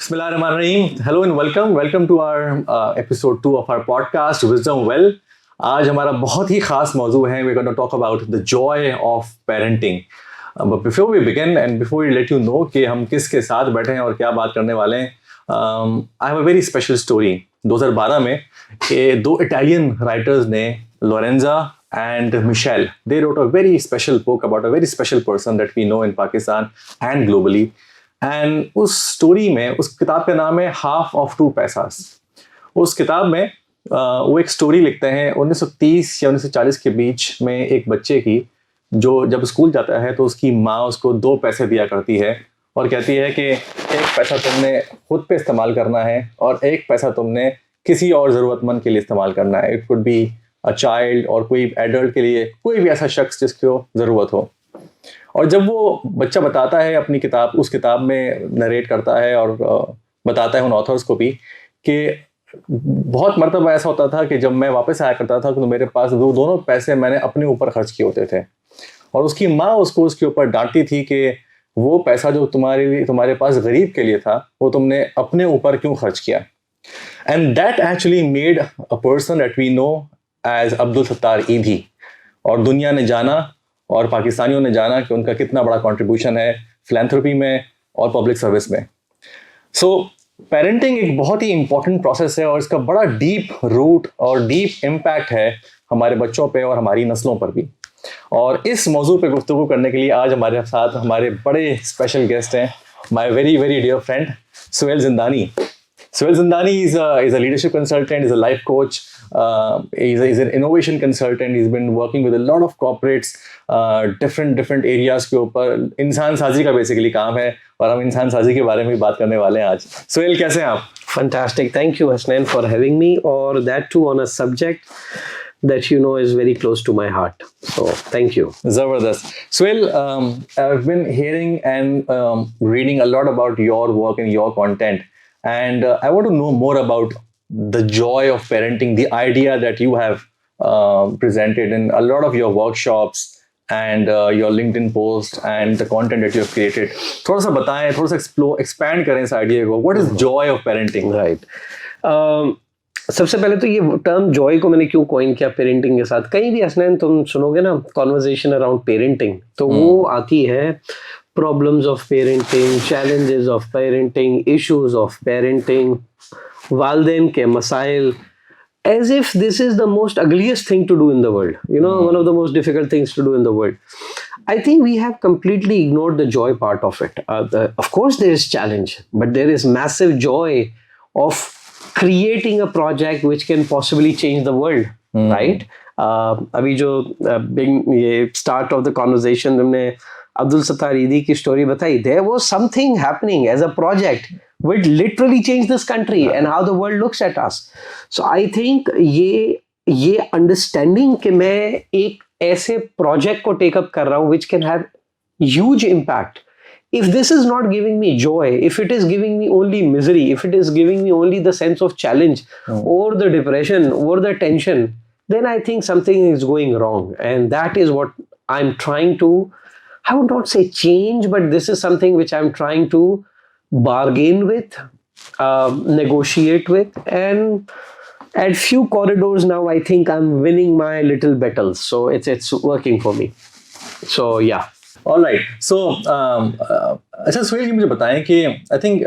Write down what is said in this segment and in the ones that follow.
Bismillahirrahmanirrahim. Hello and welcome to our episode 2 of our podcast Wisdom Well. आज हमारा बहुत ही खास मौजू है. We're going to talk about the joy of parenting. But before we begin and before we let you know कि हम किसके साथ बैठे हैं और क्या बात करने वाले हैं, I have a very special story. 2012 में ये दो इटालियन राइटर्स ने Lorenza and Michelle, they wrote a very special book about a very special person that we know in Pakistan and globally. And उस स्टोरी में, उस किताब का नाम है हाफ ऑफ टू पैसास. उस किताब में वो एक स्टोरी लिखते हैं 1930 या 1940 के बीच में एक बच्चे की, जो जब स्कूल जाता है तो उसकी माँ उसको 2 पैसे दिया करती है और कहती है कि 1 पैसा तुमने खुद पे इस्तेमाल करना है और 1 पैसा तुमने किसी और ज़रूरतमंद के लिए इस्तेमाल करना है. It could be a child और कोई एडल्ट के लिए, कोई भी ऐसा शख्स जिसको ज़रूरत हो. और जब वो बच्चा बताता है अपनी किताब, उस किताब में नरेट करता है और बताता है उन ऑथर्स को भी कि बहुत मरतबा ऐसा होता था कि जब मैं वापस आया करता था तो मेरे पास दोनों पैसे मैंने अपने ऊपर खर्च किए होते थे और उसकी माँ उसको उसके ऊपर डांटती थी कि वो पैसा जो तुम्हारे पास गरीब के लिए था वो तुमने अपने ऊपर क्यों खर्च किया. And that actually made a person that we know as Abdul Sattar Edhi. और दुनिया ने जाना और पाकिस्तानियों ने जाना कि उनका कितना बड़ा कंट्रीब्यूशन है फिलैंथ्रोपी में और पब्लिक सर्विस में. सो पेरेंटिंग एक बहुत ही इंपॉर्टेंट प्रोसेस है और इसका बड़ा डीप रूट और डीप इम्पैक्ट है हमारे बच्चों पे और हमारी नस्लों पर भी. और इस मौजू पे गुफ्तगू करने के लिए आज हमारे साथ हमारे बड़े स्पेशल गेस्ट हैं, my very very dear friend Suhail Zindani. Suhail Zindani is a leadership consultant, is a life coach, he's an innovation consultant. He's been working with a lot of corporates, different areas के ऊपर. इंसान साजी का basically काम है और हम इंसान साजी के बारे में भी बात करने वाले हैं आज. सुहेल, कैसे हैं आप? Fantastic. Thank you, Hasnain, for having me, or that too on a subject that you know is very close to my heart. So, thank you. Zabardast. Suhail, I've been hearing and reading a lot about your work and your content. And I want to know more about the joy of parenting, the idea that you have presented in a lot of your workshops and your LinkedIn posts and the content that you have created. थोड़ा सा बताएं, थोड़ा सा expand करें इस idea को. What is joy of parenting? Right. सबसे पहले तो ये टर्म जॉय को मैंने क्यों कॉइन किया पेरेंटिंग के साथ. कहीं भी हसनैन तुम सुनोगे ना कॉन्वर्सेशन अराउंड पेरेंटिंग, तो वो आती है problems of parenting, challenges of parenting, issues of parenting, वालदेन के मसाइल, as if this is the most ugliest thing to do in the world. You know, one of the most difficult things to do in the world. I think we have completely ignored the joy part of it. Of course there is challenge, but there is massive joy of creating a project which can possibly change the world, right? अभी जो ये start of the conversation हमने अब्दुल सत्तार ईदी की story बताई, there was something happening as a project which literally changed this country and how the world looks at us. So I think ये understanding कि मैं एक ऐसे project को take up कर रहा हूँ which can have huge impact. If this is not giving me joy, if it is giving me only misery, if it is giving me only the sense of challenge or the depression or the tension, then I think something is going wrong. And that is what I'm trying to, I would not say change, but this is something which I'm trying to bargain with, negotiate with, and at few corridors now I think I'm winning my little battles. So it's working for me. So yeah. All right. So अच्छा सुहेल जी, मुझे बताएं कि I think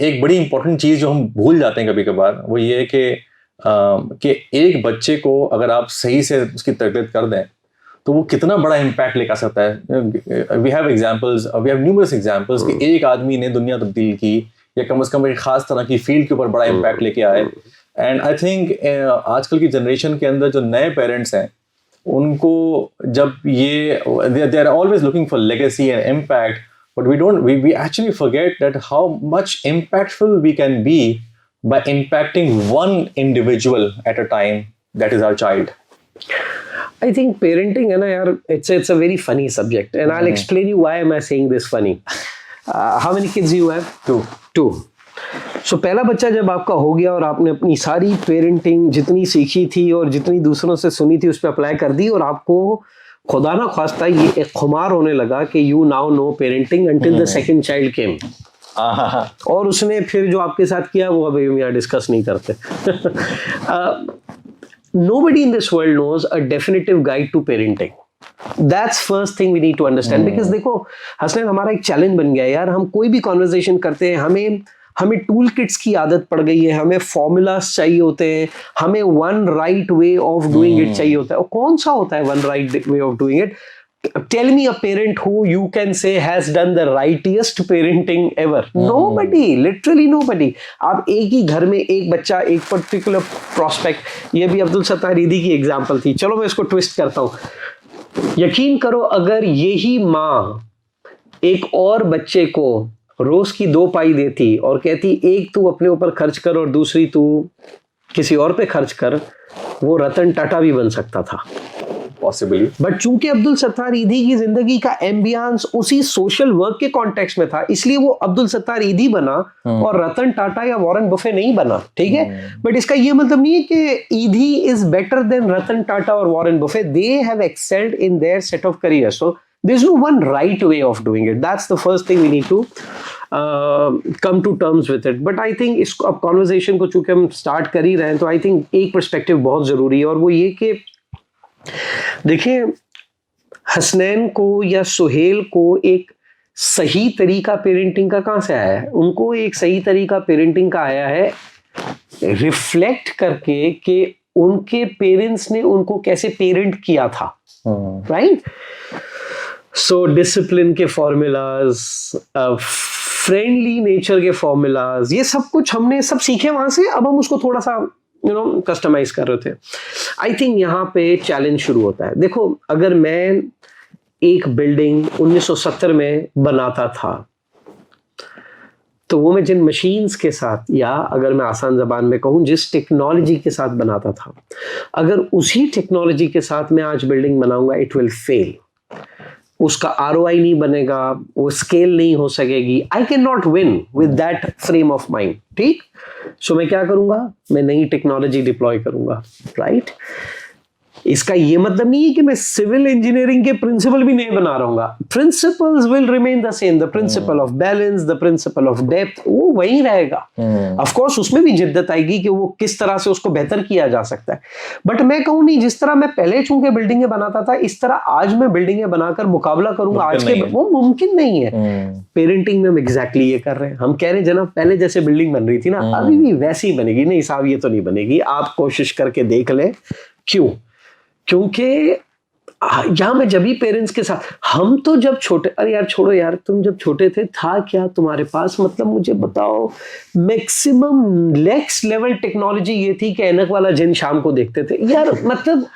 एक बड़ी important चीज़ जो हम भूल जाते हैं कभी कभार, वो ये है कि एक बच्चे को अगर आप सही से उसकी तरबियत कर दें तो वो कितना बड़ा इम्पैक्ट लेकर सकता है. We have examples, we have numerous examples कि एक आदमी ने दुनिया तब्दील की या कम से कम एक खास तरह की फील्ड के ऊपर बड़ा इम्पैक्ट लेके आए. एंड आई थिंक आजकल की जनरेशन के अंदर जो नए पेरेंट्स हैं उनको जब ये they are always looking for legacy and impact, but we actually forget that how much impactful we can be by impacting one individual at a time, that is our child. I think parenting, है ना यार, it's a very funny subject, and I'll explain you why am I saying this funny. How many kids you have? 2. So पहला बच्चा जब आपका हो गया और आपने अपनी सारी पेरेंटिंग जितनी सीखी थी और जितनी दूसरों से सुनी थी उस पर अप्लाई कर दी और आपको खुदा ना ख्वास्ता ये एक खुमार होने लगा कि you now know parenting until the second child came. और उसने फिर जो आपके साथ किया वो अभी हम यहाँ डिस्कस नहीं करते. Nobody in this world knows a definitive guide to parenting. That's first thing we need to understand. Because देखो हसनैन, हमारा एक चैलेंज बन गया है यार. हम कोई भी कॉन्वर्जेशन करते हैं, हमें टूल किट्स की आदत पड़ गई है, हमें फॉर्मूलास चाहिए होते हैं, हमें one right way of doing it चाहिए होता है. और कौन सा होता है one right way of doing it? Tell me a parent who you can say has done the rightest parenting ever. Nobody, literally nobody. आप एक ही घर में एक बच्चा, एक पर्टिकुलर प्रोस्पेक्ट, ये भी अब्दुल सत्तार ईदी की एग्जांपल थी. चलो मैं इसको ट्विस्ट करता हूँ. यकीन करो, अगर यही माँ एक और बच्चे को रोज की 2 पाई देती और कहती एक तू अपने ऊपर खर्च कर और दूसरी तू किसी और पे खर्च कर, वो रतन टाटा भी बन सकता था पॉसिबली. बट चूंकि अब्दुल सत्तार ईदी की जिंदगी का एम्बियंस उसी सोशल वर्क के कॉन्टेक्स्ट में था, इसलिए वो अब्दुल सत्तार ईदी बना और रतन टाटा या वॉरेन बफे नहीं बना. ठीक है, बट इसका ये मतलब नहीं है कि Edhi is better than Ratan Tata और Warren Buffett. They have excelled in their set of career. So there is no one right way of doing it. That's the first thing we need to come to terms with it. But I think इसको अब conversation को चूंकि हम start कर ही रहे हैं, तो आई थिंक एक पर्सपेक्टिव बहुत जरूरी है, और वो ये कि देखिए, हसनैन को या सुहेल को एक सही तरीका पेरेंटिंग का कहां से आया है? उनको एक सही तरीका पेरेंटिंग का आया है रिफ्लेक्ट करके कि उनके पेरेंट्स ने उनको कैसे पेरेंट किया था. राइट? सो डिसिप्लिन के फॉर्मूलाज, फ्रेंडली नेचर के फॉर्मूलाज, ये सब कुछ हमने सब सीखे वहां से. अब हम उसको थोड़ा सा कस्टमाइज कर रहे थे. आई थिंक यहाँ पे चैलेंज शुरू होता है. देखो, अगर मैं एक बिल्डिंग 1970 में बनाता था, तो वो मैं जिन मशीन्स के साथ, या अगर मैं आसान जबान में कहूँ जिस टेक्नोलॉजी के साथ बनाता था, अगर उसी टेक्नोलॉजी के साथ मैं आज बिल्डिंग बनाऊंगा, इट विल फेल. उसका ROI नहीं बनेगा, वो स्केल नहीं हो सकेगी. I can not win with that frame of mind. ठीक? सो मैं क्या करूंगा? मैं नई टेक्नोलॉजी डिप्लॉय करूंगा. राइट? इसका ये मतलब नहीं है कि मैं सिविल इंजीनियरिंग के प्रिंसिपल भी नहीं बना रहूंगा. Principles will remain the same. The principle of balance, the principle of depth, वो वही रहेगा. ऑफ कोर्स उसमें भी जिद्दत आएगी कि वो किस तरह से उसको बेहतर किया जा सकता है. बट मैं कहूँ नहीं, जिस तरह मैं पहले चूंकि बिल्डिंगें बनाता था, इस तरह आज मैं बिल्डिंगें बनाकर मुकाबला करूंगा आज के, वो मुमकिन नहीं है. पेरेंटिंग में हम एग्जैक्टली ये कर रहे हैं. हम कह रहे हैं जनाब, पहले जैसे बिल्डिंग बन रही थी ना, अभी भी वैसी बनेगी. नहीं साहब, ये तो नहीं बनेगी. आप कोशिश करके देख लें. क्यों? क्योंकि यहाँ मैं जब भी पेरेंट्स के साथ, हम तो जब छोटे, अरे यार छोड़ो यार, तुम जब छोटे थे था क्या तुम्हारे पास? मतलब मुझे बताओ, मैक्सिमम नेक्स्ट लेवल टेक्नोलॉजी ये थी कि ऐनक वाला जिन शाम को देखते थे यार. मतलब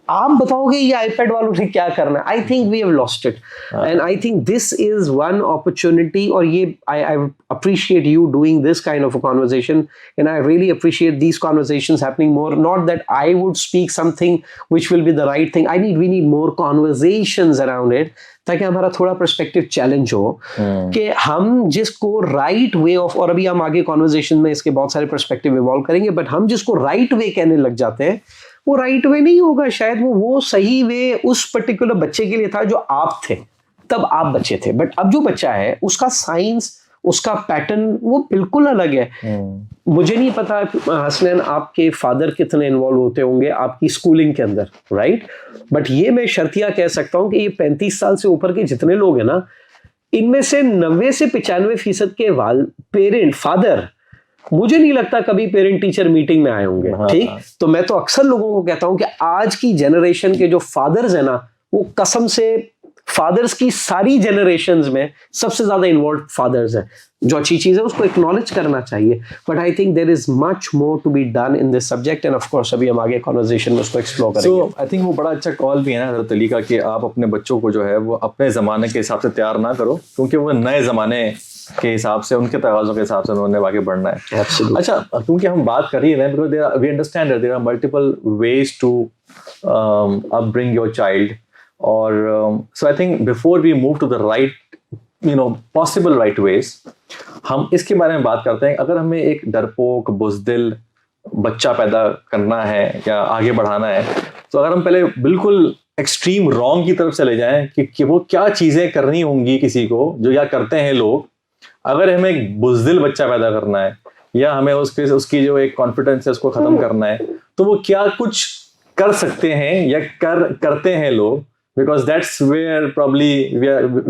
आप बताओगे ये आईपैड वालों ने क्या करना है? I think we have lost it. And I think this is one opportunity. और ये I appreciate you doing this kind of a conversation, and I really appreciate these conversations happening more. Not that I would speak something which will be the right thing. We need more conversations around it, ताकि हमारा थोड़ा perspective challenge हो कि हम जिसको right way of, और अभी हम आगे कॉन्वर्सेशन में इसके बहुत सारे पर्सपेक्टिव इवॉल्व करेंगे, बट हम जिसको राइट वे कहने लग जाते हैं, वो राइट वे नहीं होगा. शायद वो सही वे उस पर्टिकुलर बच्चे के लिए था जो आप थे, तब आप बच्चे थे. बट अब जो बच्चा है, उसका साइंस, उसका पैटर्न वो बिल्कुल अलग है. मुझे नहीं पता हसनैन आपके फादर कितने इन्वॉल्व होते होंगे आपकी स्कूलिंग के अंदर, राइट? बट ये मैं शर्तिया कह सकता हूं कि ये 35 साल से ऊपर के जितने लोग हैं ना, इनमें से 90 से 95% के पेरेंट, फादर, मुझे नहीं लगता कभी पेरेंट टीचर मीटिंग में आए होंगे. ठीक? तो मैं तो अक्सर लोगों को कहता हूं कि आज की जनरेशन के जो फादर्स है ना, वो कसम से फादर्स की सारी जनरेशंस में सबसे ज्यादा इन्वॉल्व फादर्स हैं. जो अच्छी चीज है उसको एक्नॉलेज करना चाहिए. But I think there is much more to be done in this subject, and of course अभी हम आगे कॉन्वर्सेशन में उसको एक्सप्लोर करेंगे. सो आई थिंक वो बड़ा अच्छा कॉल भी है ना हज़रत अली का, कि आप अपने बच्चों को जो है वो अपने ज़माने के हिसाब से तैयार ना करो, क्योंकि वो नए ज़माने के हिसाब से, उनके तकाज़ों के हिसाब से उन्होंने आगे बढ़ना है. अच्छा, क्योंकि हम बात कर ही रहे हैं, because we understand there are multiple ways to upbring your child. और so I think before we move to the right, possible right ways, हम इसके बारे में बात करते हैं. अगर हमें एक डरपोक, बुज़दिल बच्चा पैदा करना है या आगे बढ़ाना है, तो अगर हम पहले बिल्कुल एक्सट्रीम रॉन्ग की तरफ चले जाएं कि वो क्या चीज़ें करनी होंगी किसी को, जो या करते हैं लोग, अगर हमें एक बुज़दिल बच्चा पैदा करना है या हमें उसकी जो एक कॉन्फिडेंस है उसको खत्म करना है, तो वो क्या कुछ कर सकते हैं या करते हैं लोग? Because that's where probably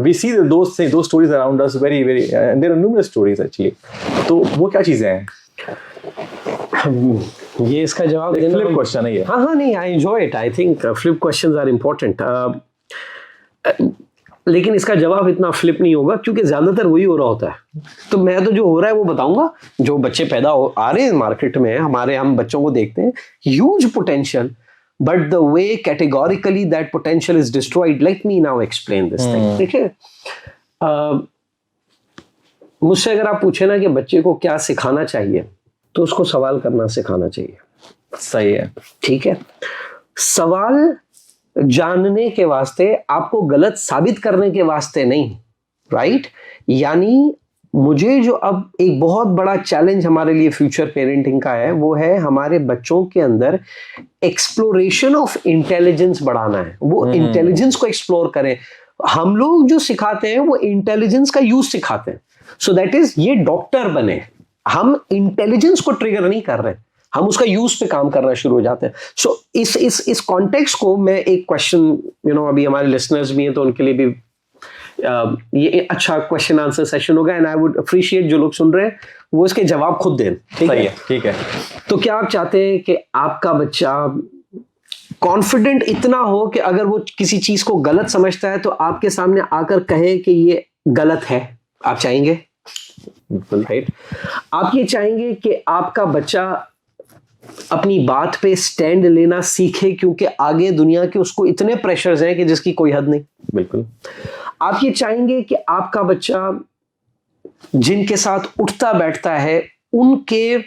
we see those stories around us very there are numerous stories actually. तो वो क्या चीजें हैं? ये इसका जवाब देना फ्लिप क्वेश्चन है ये. हाँ नहीं, I enjoy it. I think flip questions are important. लेकिन इसका जवाब इतना फ्लिप नहीं होगा क्योंकि ज्यादातर वही हो रहा होता है. तो मैं तो जो हो रहा है वो बताऊंगा. जो बच्चे पैदा आ रहे हैं मार्केट में, हम बच्चों को देखते हैं, huge potential, but the way categorically that potential is destroyed. Let me now explain this thing. देखिए, मुझसे अगर आप पूछे ना कि बच्चे को क्या सिखाना चाहिए, तो उसको सवाल करना सिखाना चाहिए. सही है. ठीक है. सवाल जानने के वास्ते, आपको गलत साबित करने के वास्ते नहीं. राइट? यानी मुझे जो अब एक बहुत बड़ा चैलेंज हमारे लिए फ्यूचर पेरेंटिंग का है, वो है हमारे बच्चों के अंदर एक्सप्लोरेशन ऑफ इंटेलिजेंस बढ़ाना है. वो इंटेलिजेंस को एक्सप्लोर करें. हम लोग जो सिखाते हैं वो इंटेलिजेंस का यूज सिखाते हैं. सो दैट इज, ये डॉक्टर बने, हम इंटेलिजेंस को ट्रिगर नहीं कर रहे, हम उसका यूज पे काम करना शुरू हो जाते हैं. सो इस कॉन्टेक्स्ट को मैं एक क्वेश्चन, अभी हमारे लिसनर्स भी हैं तो उनके लिए भी ये अच्छा क्वेश्चन आंसर सेशन होगा. एंड आई वुड अप्रिशिएट जो लोग सुन रहे हैं वो इसके जवाब खुद दें. ठीक है. तो क्या आप चाहते हैं कि आपका बच्चा कॉन्फिडेंट इतना हो कि अगर वो किसी चीज को गलत समझता है तो आपके सामने आकर कहे कि ये गलत है? आप चाहेंगे? बिल्कुल. राइट. आप ये चाहेंगे कि आपका बच्चा अपनी बात पे स्टैंड लेना सीखे क्योंकि आगे दुनिया के उसको इतने प्रेशर्स हैं कि जिसकी कोई हद नहीं? बिल्कुल. आप ये चाहेंगे कि आपका बच्चा जिनके साथ उठता बैठता है उनके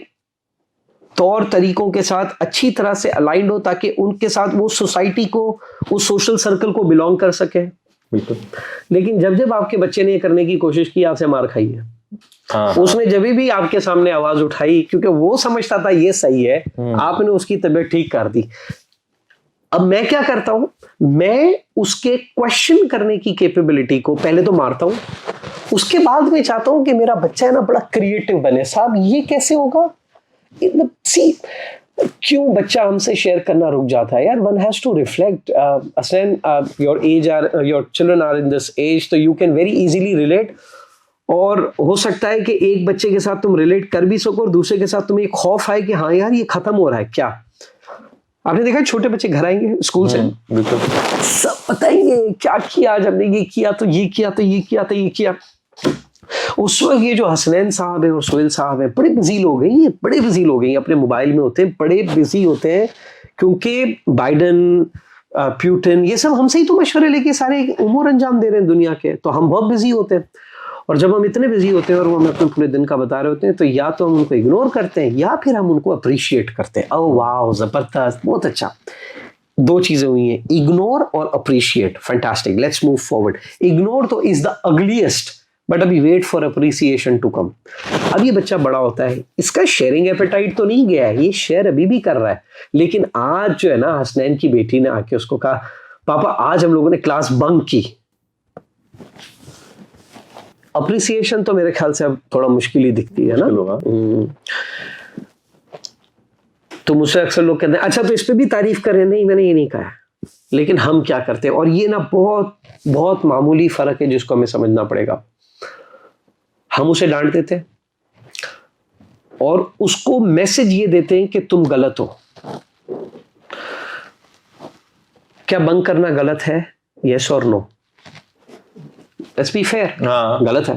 तौर तरीकों के साथ अच्छी तरह से अलाइंड हो ताकि उनके साथ वो सोसाइटी को, उस सोशल सर्कल को बिलोंग कर सके? बिल्कुल. लेकिन जब आपके बच्चे ने ये करने की कोशिश की, आपसे मार खाई है. हाँ. उसने जब भी आपके सामने आवाज उठाई क्योंकि वो समझता था ये सही है, आपने उसकी तबीयत ठीक कर दी. अब मैं क्या करता हूं, मैं उसके क्वेश्चन करने की कैपेबिलिटी को पहले तो मारता हूं, उसके बाद मैं चाहता हूं कि मेरा बच्चा है ना बड़ा क्रिएटिव बने. साहब ये कैसे होगा? सी, क्यों बच्चा हमसे शेयर करना रुक जाता है यार? One has to reflect. Your age are, your children are in this age, तो you can very easily relate. और हो सकता है कि एक बच्चे के साथ तुम रिलेट कर भी सको और दूसरे के साथ तुम्हें एक खौफ आए कि हाँ यार ये खत्म हो रहा है क्या. आपने देखा छोटे बच्चे घर आएंगे स्कूल से, बिल्कुल, सब बताएंगे क्या किया आज हमने, ये किया तो ये किया तो ये किया तो ये किया. उस वक्त ये जो हसनैन साहब है और सोहेल साहब है बड़े बिजी लोग हैं, ये बड़े बिजी लोग हैं, अपने मोबाइल में होते हैं, बड़े बिजी होते हैं क्योंकि बाइडन, प्यूटिन, ये सब हमसे ही तो मशवरे लेके सारे उमूर अंजाम दे रहे हैं दुनिया के. तो हम बहुत बिजी होते हैं. और जब हम इतने बिजी होते हैं और वो हमें अपने पूरे दिन का बता रहे होते हैं, तो या तो हम उनको इग्नोर करते हैं या फिर हम उनको अप्रिशिएट करते हैं. ओह वाह, जबरदस्त, बहुत अच्छा. दो चीजें हुई हैं, इग्नोर और appreciate. Fantastic, let's move forward. Ignore तो इज द अगलीस्ट, बट अभी wait for appreciation to come. अब ये बच्चा बड़ा होता है, इसका शेयरिंग एपेटाइट तो नहीं गया है, ये शेयर अभी भी कर रहा है. लेकिन आज जो है ना, हसनैन की बेटी ने आके उसको कहा, पापा आज हम लोगों ने क्लास बंक की. अप्रिसिएशन तो मेरे ख्याल से अब थोड़ा मुश्किल ही दिखती है ना. तो मुझसे अक्सर लोग कहते हैं अच्छा तो इस पे भी तारीफ करें. नहीं, मैंने ये नहीं कहा. लेकिन हम क्या करते हैं, और ये ना बहुत बहुत मामूली फर्क है जिसको हमें समझना पड़ेगा. हम उसे डांट देते हैं और उसको मैसेज ये देते हैं कि तुम गलत हो. क्या बंक करना गलत है? यस और नो? लेट्स बी फेयर, गलत है.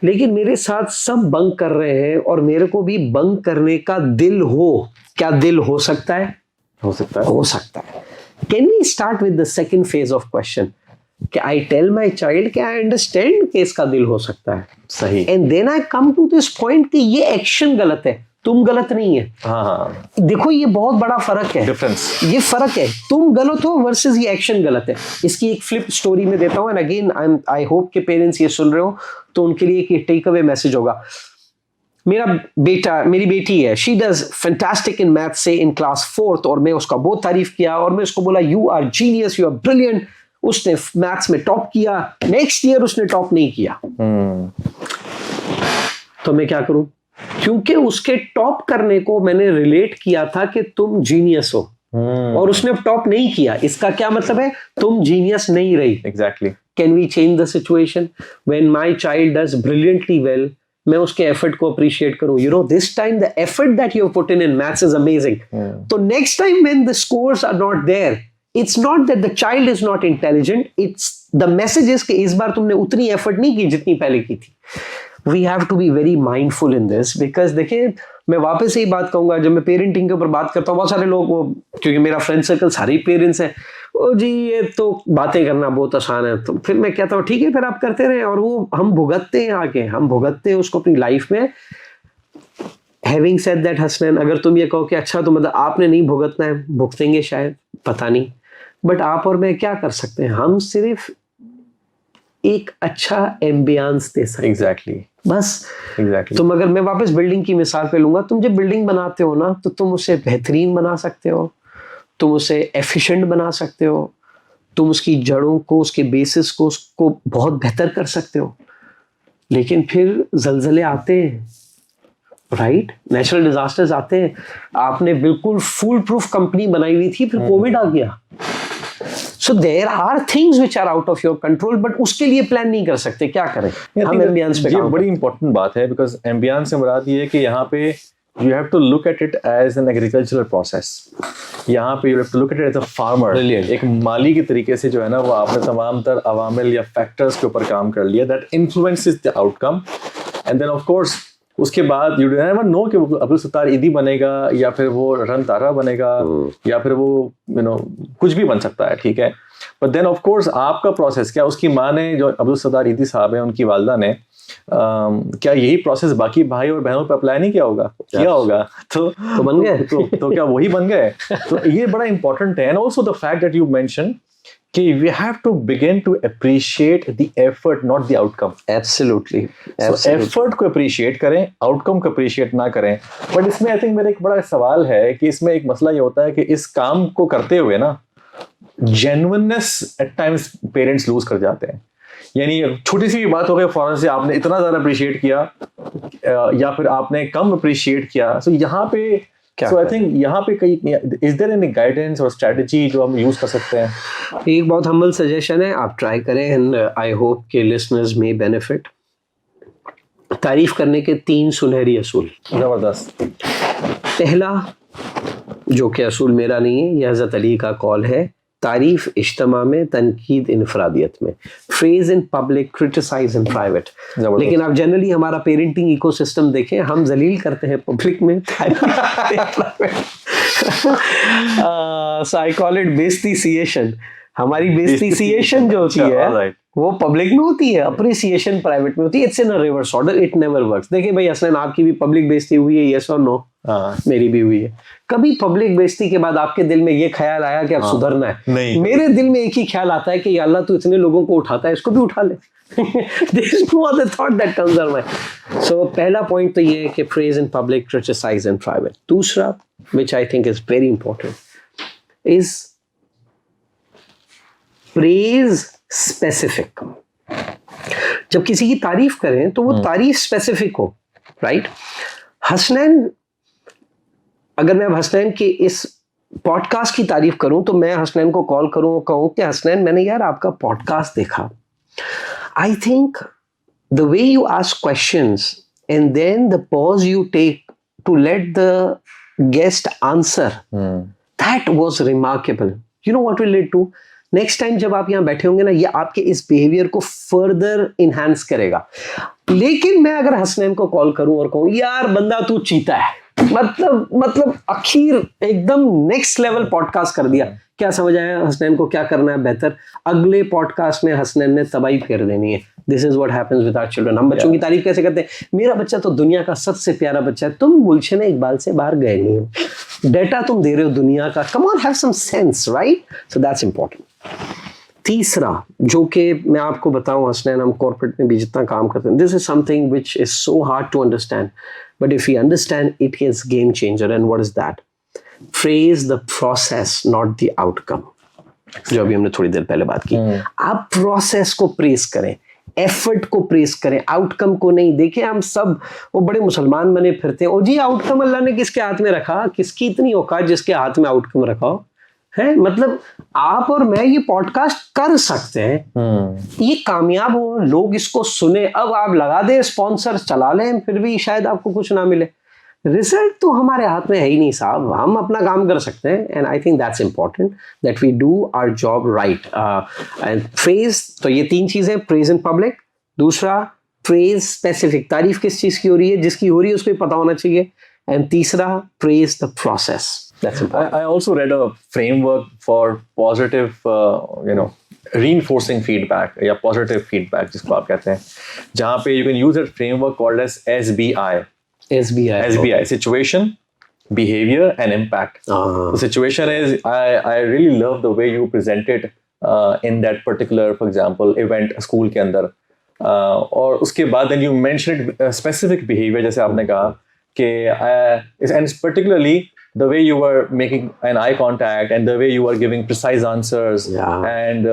लेकिन मेरे साथ सब बंक कर रहे हैं और मेरे को भी बंक करने का दिल हो. क्या दिल हो सकता है? हो सकता है. हो सकता है. Can we start with the second phase of question कि आई टेल माय चाइल्ड कि आई अंडरस्टैंड कि इसका दिल हो सकता है. सही. And then I come to this point कि ये एक्शन गलत है, तुम गलत नहीं है. हाँ. देखो ये बहुत बड़ा फर्क है, डिफरेंस. ये फर्क है, तुम गलत हो वर्सेस ये एक्शन गलत है. इसकी एक फ्लिप स्टोरी में देता हूं. एंड अगेन आई होप के पेरेंट्स ये सुन रहे हो तो उनके लिए एक टेक अवे मैसेज होगा. मेरी बेटी है, she does fantastic in math से इन क्लास 4th, और मैं उसका बहुत तारीफ किया और मैं उसको बोला you are genius, you are brilliant. उसने मैथ्स में टॉप किया, नेक्स्ट ईयर उसने टॉप नहीं किया, तो मैं क्या करूं? क्योंकि उसके टॉप करने को मैंने रिलेट किया था कि तुम जीनियस हो, और उसने टॉप नहीं किया, इसका क्या मतलब है? तुम जीनियस नहीं रही। Exactly. Can we change the situation? When my child does brilliantly well, मैं उसके एफर्ट को अप्रिशिएट करूं, you know this time the effort that you have put in maths is amazing. तो next time when the scores are not there, it's not that the child is not intelligent, it's the message is कि इस बार तुमने उतनी effort नहीं की जितनी पहले की थी। We have to be very mindful in this, because देखिए मैं वापस यही बात कहूंगा, जब मैं पेरेंटिंग के ऊपर बात करता हूँ, बहुत सारे लोग वो, क्योंकि मेरा फ्रेंड सर्कल सारे पेरेंट्स हैं, ओ जी ये तो बातें करना बहुत आसान है, तो फिर मैं कहता हूँ ठीक है, फिर आप करते रहे, और वो हम भुगतते हैं आगे, हम भुगतते हैं उसको अपनी लाइफ में। हैविंग सेड दैट हसनैन, अगर तुम ये कहो कि अच्छा तो मतलब आपने नहीं भुगतना है, भुगतेंगे शायद, पता नहीं, बट आप और मैं क्या कर सकते हैं? हम सिर्फ एक अच्छा एम्बियंस दे सकते हैं। एग्जैक्टली, बस। एग्जैक्टली। तुम अगर, मैं वापस बिल्डिंग की मिसाल पे लूंगा, तुम जब बिल्डिंग बनाते हो ना, तो तुम उसे बेहतरीन बना सकते हो, तुम उसे एफिशिएंट बना सकते हो, तुम उसकी जड़ों को, उसके बेसिस को, उसको बहुत बेहतर कर सकते हो, लेकिन फिर जलजले आते हैं, राइट? नेचुरल डिजास्टर्स आते हैं। आपने बिल्कुल फुल प्रूफ कंपनी बनाई हुई थी, फिर कोविड आ गया। So there are things which are out of your control, but उसके लिए प्लान नहीं कर सकते, क्या करें? हम एम्बियंस पे ये बड़ी इंपॉर्टेंट बात है, बिकॉज एम्बियंस से मुराद ये है कि यहाँ पे you have to look at it as an agricultural process. यहाँ पे you have to look at it as a farmer. Brilliant. एक माली के तरीके से जो है ना, वो आपने तमाम तर अवामिल या फैक्टर्स के ऊपर काम कर लिया, that influences the outcome, and then of course उसके बाद you never know कि वो अब्दुल सत्तार ईदी बनेगा, या फिर वो रन तारा बनेगा, या फिर वो कुछ भी बन सकता है, ठीक है। बट देन ऑफ कोर्स आपका प्रोसेस क्या, उसकी माँ ने, जो अब्दुल सत्तार ईदी साहब है, उनकी वालदा ने क्या यही प्रोसेस बाकी भाई और बहनों पे अप्लाई नहीं किया होगा? किया होगा, तो बन गए। तो क्या वही बन गए? तो ये बड़ा इंपॉर्टेंट है। And also the fact that you mention कि we have to begin to appreciate the effort, not the outcome. Absolutely. So effort को appreciate करें, outcome को appreciate ना करें। But इसमें I think मेरा एक बड़ा सवाल है कि इसमें एक मसला ये होता है कि इस काम को करते हुए ना genuineness at times parents lose कर जाते हैं। यानी छोटी सी भी बात हो गई, फौरन से आपने इतना ज़्यादा appreciate किया या फिर आपने कम appreciate किया। So यहाँ पे So I think यहाँ पे कई, is there any guidance or strategy जो हम यूज कर सकते हैं? एक बहुत हम्बल सजेशन है, आप ट्राई करें, एंड आई होप के लिसनर्स में बेनिफिट। तारीफ करने के 3 सुनहरी असूल। जबरदस्त। पहला, जो कि असूल मेरा नहीं है, यह हज़रत अली का कॉल है, तारीफ इज्तिमा में, तनकीद इनफरादियत में। Praise in public, criticize in private. लेकिन आप जनरली हमारा पेरेंटिंग इकोसिस्टम देखें, हम जलील करते हैं पब्लिक में, सो आई कॉल इट बेइज्जतीसिएशन। हमारी बेइज्जतीसिएशन जो होती है वो पब्लिक में होती है, अप्रिसिएशन प्राइवेट में होती है। It's in a reverse order, it never works. देखिए भाई हसनैन, आपकी भी पब्लिक बेइज्जती हुई है, यस और नो? मेरी भी हुई है। कभी पब्लिक बेइज्जती के बाद आपके दिल में ये ख्याल आया कि अब सुधरना है? नहीं। मेरे दिल में एक ही ख्याल आता है कि या अल्लाह तू इतने लोगों को उठाता है, इसको भी उठा ले। There is no other thought that comes our mind. So पहला पॉइंट तो ये है कि praise in public, criticize in private. दूसरा, which I think is very important, is praise specific. जब किसी की तारीफ करें तो वो तारीफ स्पेसिफिक हो, राइट? हसनैन, अगर मैं अब हसनैन के इस पॉडकास्ट की तारीफ करूं तो मैं हसनैन को कॉल करूं और कहूं कि हसनैन, मैंने यार आपका पॉडकास्ट देखा। I think the way you ask questions and then the pause you take to let the guest answer, that was remarkable. You know what will lead to? Next time जब आप यहाँ बैठे होंगे ना, ये आपके इस बिहेवियर को फर्दर इनहांस करेगा। लेकिन मैं अगर हसनैन को कॉल करूं और कहूं यार बंदा तू चीता है, मतलब अखीर एकदम नेक्स्ट लेवल पॉडकास्ट कर दिया, क्या समझ आया हसनैन को क्या करना है बेहतर? अगले पॉडकास्ट में हसनैन ने तबाही फेर देनी है। This is what happens with our children. हम बच्चों की तारीफ कैसे करते हैं? मेरा बच्चा तो दुनिया का सबसे प्यारा बच्चा है। तुम गुलशन इकबाल से बाहर गए नहीं हो, डेटा तुम दे रहे हो दुनिया का। Come on, have some sense, right? So that's important. तीसरा, जो कि मैं आपको बताऊं हसनैन, हम कॉर्पोरेट में भी जितना काम करते हैं, this is something which is so hard to understand, but if you understand, it is game changer. And what is that? Praise the process, not the outcome. जो अभी हमने थोड़ी देर पहले बात की। आप प्रोसेस को प्रेस करें, एफर्ट को प्रेस करें, आउटकम को नहीं। देखें हम सब वो बड़े मुसलमान बने फिरते हैं, ओ जी आउटकम अल्लाह ने किसके हाथ में रखा, किसकी इतनी औकात जिसके हाथ में आउटकम रखा हो है। मतलब आप और मैं ये पॉडकास्ट कर सकते हैं, ये कामयाब हो, लोग इसको सुने, अब आप लगा दें स्पॉन्सर, चला लें, फिर भी शायद आपको कुछ ना मिले। रिजल्ट तो हमारे हाथ में है ही नहीं साहब, हम अपना काम कर सकते हैं। And I think that's important that we do our job right. And praise, तो ये 3 चीजें, प्रेज इन पब्लिक, दूसरा प्रेज स्पेसिफिक, तारीफ किस चीज की हो रही है, जिसकी हो रही है उसको ही पता होना चाहिए, एंड तीसरा praise the process. That's important. I also read a framework for positive, reinforcing feedback या positive feedback जिसको आप कहते हैं, जहाँ पे you can use that framework called as SBI. SBI, situation, behavior and impact. The situation is, I really love the way you presented in that particular, for example, event school के अंदर, और उसके बाद then you mentioned specific behavior, जैसे आपने कहा कि and particularly the way you were making an eye contact and the way you were giving precise answers, and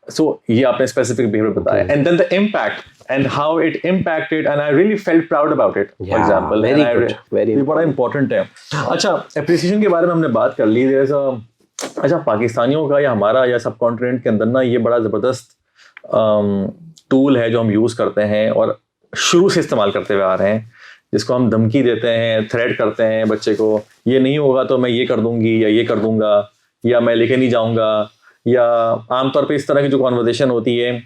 so ये आपने specific behavior बताया, and then the impact and how it impacted, and I really felt proud about it, for example. Very good, very good. बड़ा important है। अच्छा, appreciation के बारे में हमने बात कर ली। अच्छा, पाकिस्तानियों का या हमारा या सब कॉन्टिनेंट के अंदर ना ये बड़ा ज़बरदस्त टूल है जो हम यूज़ करते हैं और शुरू से इस्तेमाल करते हुए आ रहे हैं, जिसको हम धमकी देते हैं, थ्रेट करते हैं बच्चे को, ये नहीं होगा तो मैं ये कर दूंगी या ये कर दूंगा या मैं लेके नहीं जाऊंगा, या आमतौर पे इस तरह की जो कॉन्वर्जेशन होती है,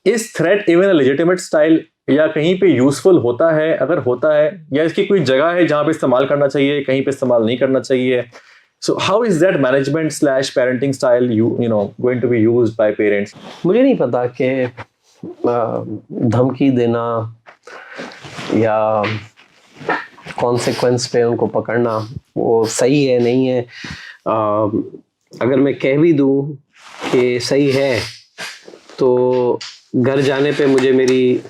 इस थ्रेट इवन लेजिटिमेट स्टाइल या कहीं पे यूजफुल होता है, अगर होता है, या इसकी कोई जगह है जहाँ पे इस्तेमाल करना चाहिए, कहीं पे इस्तेमाल नहीं करना चाहिए? So how is that management slash parenting style going to be used by parents? मुझे नहीं पता कि धमकी देना या कॉन्सिक्वेंस पे उनको पकड़ना वो सही है नहीं है। अगर मैं कह भी दूं कि सही है तो घर जाने पे मुझे मेरी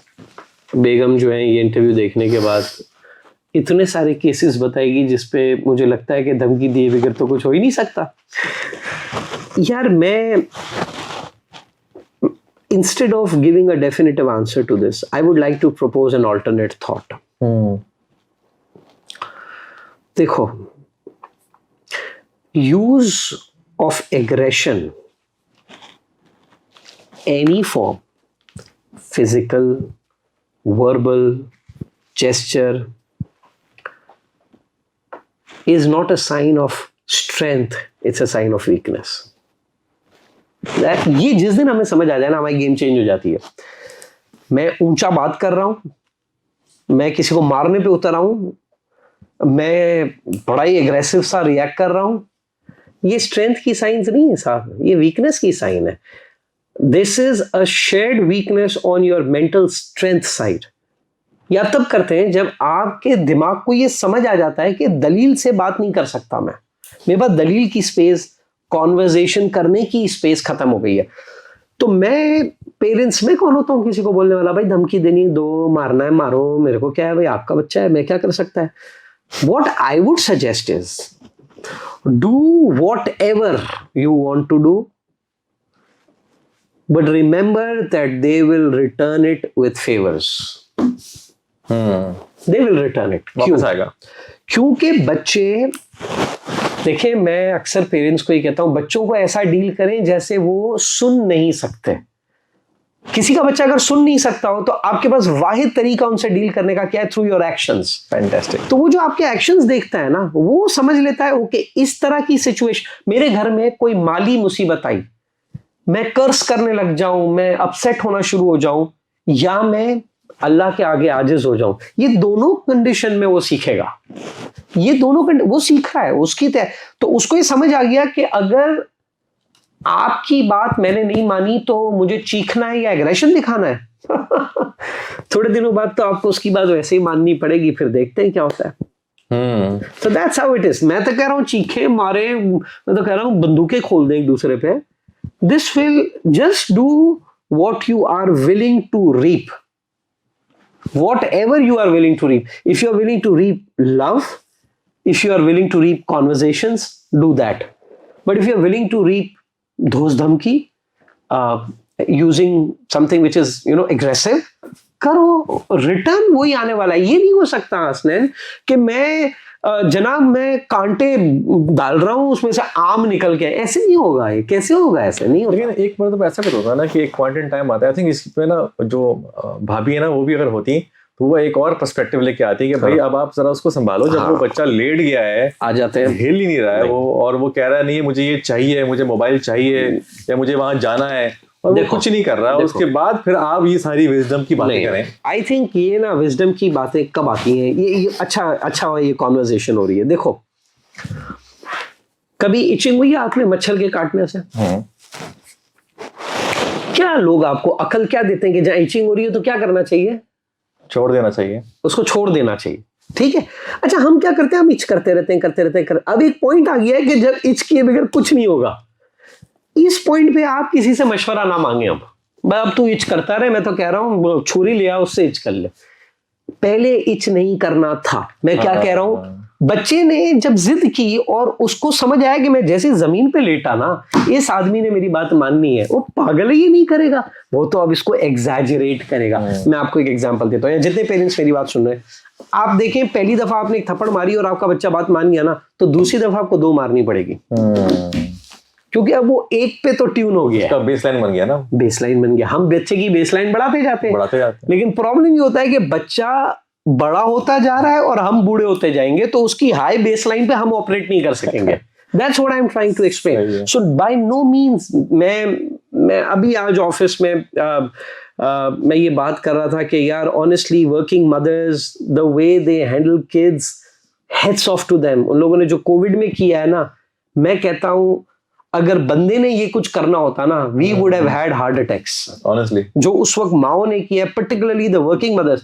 बेगम जो है ये इंटरव्यू देखने के बाद इतने सारे केसेस बताएगी जिस पे मुझे लगता है कि धमकी दिए बगैर तो कुछ हो ही नहीं सकता। यार मैं instead of giving a definitive answer to this, I would like to propose an alternate thought. देखो, use of aggression, any form, physical, verbal, gesture, is not a sign of strength, it's a sign of weakness. ये जिस दिन हमें समझ आ जाए ना, हमारी game change हो जाती है। मैं ऊंचा बात कर रहा हूं, मैं किसी को मारने पे उतर रहा हूं, मैं बड़ा ही एग्रेसिव सा रिएक्ट कर रहा हूं, ये स्ट्रेंथ की साइंस नहीं है साहब, ये वीकनेस की साइन है। This is a shared weakness on your mental strength side. या तब करते हैं जब आपके दिमाग को ये समझ आ जाता है कि दलील से बात नहीं कर सकता मैं, मेरे पास दलील की स्पेस, कॉन्वर्जेशन करने की स्पेस खत्म हो गई है। तो मैं पेरेंट्स में कौन होता हूँ किसी को बोलने वाला, भाई धमकी देनी दो, मारना है मारो, मेरे को क्या है भाई, आपका बच्चा है, मैं क्या कर सकता है। What I would suggest is do whatever you want to do, but remember that they will return it with favors. They will return it. वापस आएगा। क्योंकि बच्चे, देखिए मैं अक्सर पेरेंट्स को ये कहता हूं, बच्चों को ऐसा डील करें जैसे वो सुन नहीं सकते। किसी का बच्चा अगर सुन नहीं सकता हो तो आपके पास वाहिद तरीका उनसे डील करने का क्या है, थ्रू योर एक्शंस। फैंटास्टिक। तो वो जो आपके एक्शंस देखता है ना, वो समझ लेता है ओके इस तरह की सिचुएशन, मेरे घर में कोई माली मुसीबत आई, मैं कर्स करने लग जाऊं, मैं अपसेट होना शुरू हो जाऊं, या मैं अल्लाह के आगे आजिज हो जाऊं, ये दोनों कंडीशन में वो सीखेगा। ये दोनों वो सीख रहा है उसकी तय। तो उसको ये समझ आ गया कि अगर आपकी बात मैंने नहीं मानी तो मुझे चीखना है या एग्रेशन दिखाना है। थोड़े दिनों बाद तो आपको उसकी बात वैसे ही माननी पड़ेगी, फिर देखते हैं क्या होता है। So that's how it is. मैं तो कह रहा हूं चीखे मारे, मैं तो कह रहा हूं बंदूकें खोल दें एक दूसरे पे। This will just do what you are willing to reap. Whatever you are willing to reap. If you are willing to reap love, if you are willing to reap conversations, do that. But if you are willing to reap धोस धमकी, using something which is aggressive, करो, return वही आने वाला है। ये नहीं हो सकता हसनैन कि मैं जनाब मैं कांटे डाल रहा हूँ उसमें से आम निकल के, ऐसे नहीं होगा। ये कैसे होगा? ऐसे नहीं होगा। लेकिन एक मतलब ऐसा भी होता है ना कि एक पॉइंट इन टाइम आता है, आई थिंक इसमें ना जो भाभी है ना वो भी अगर होती तो वो एक और पर्सपेक्टिव लेके आती है कि भाई अब आप जरा उसको संभालो, जब वो बच्चा लेट गया है, आ जाते हैं, हिल ही नहीं रहा है वो, और वो कह रहा है नहीं मुझे ये चाहिए, मुझे मोबाइल चाहिए, या मुझे वहां जाना है, और वो कुछ नहीं कर रहा है, उसके बाद फिर आप ये सारी विजडम की बातें करें। आई थिंक ये ना विजडम की बातें कब आती हैं, ये अच्छा ये कॉन्वर्सेशन हो रही है। देखो, कभी इचिंग हुई है हाथ में मच्छर के काटने से? क्या लोग आपको अकल क्या देते हैं कि जहां इचिंग हो रही है तो क्या करना चाहिए? छोड़ देना चाहिए, उसको छोड़ देना चाहिए, ठीक है। अच्छा, हम क्या करते हैं? हम इच करते रहते हैं। अब एक पॉइंट आ गया है कि जब इच किए बगैर कुछ नहीं होगा। इस पॉइंट पे आप किसी से मशवरा ना मांगे। अब तू इच करता रहे, मैं तो कह रहा हूं छुरी ले आ, उससे इच कर ले। पहले इच नहीं करना था। मैं क्या कह रहा हूं, बच्चे ने जब जिद की और उसको समझ आया कि मैं जैसे जमीन पे लेटा ना, इस आदमी ने मेरी बात माननी है, वो पागल ही नहीं करेगा, वो तो अब इसको एग्जैजरेट करेगा। मैं आपको एक एग्जांपल देता हूं, जितने पेरेंट्स मेरी बात सुन रहे हैं, आप देखें, पहली दफा आपने एक थप्पड़ मारी और आपका बच्चा बात मान गया ना, तो दूसरी दफा आपको 2 मारनी पड़ेगी, क्योंकि अब वो एक पे तो ट्यून हो गया, उसका बेसलाइन बन गया ना, बेसलाइन बन गया। हम बच्चे की बेसलाइन बढ़ाते जाते हैं, लेकिन प्रॉब्लम ये होता है कि बच्चा बड़ा होता जा रहा है और हम बूढ़े होते जाएंगे, तो उसकी हाई बेसलाइन पे हम ऑपरेट नहीं कर सकेंगे। That's what I'm trying to explain. So by no means मैं अभी आज ऑफिस में मैं ये बात कर रहा था कि यार honestly working mothers, the way they handle kids, hats off to them. उन लोगों ने जो कोविड में किया है ना, मैं कहता हूं अगर बंदे ने ये कुछ करना होता ना, we would have had heart attacks honestly, जो उस वक्त माओ ने किया, particularly the working mothers,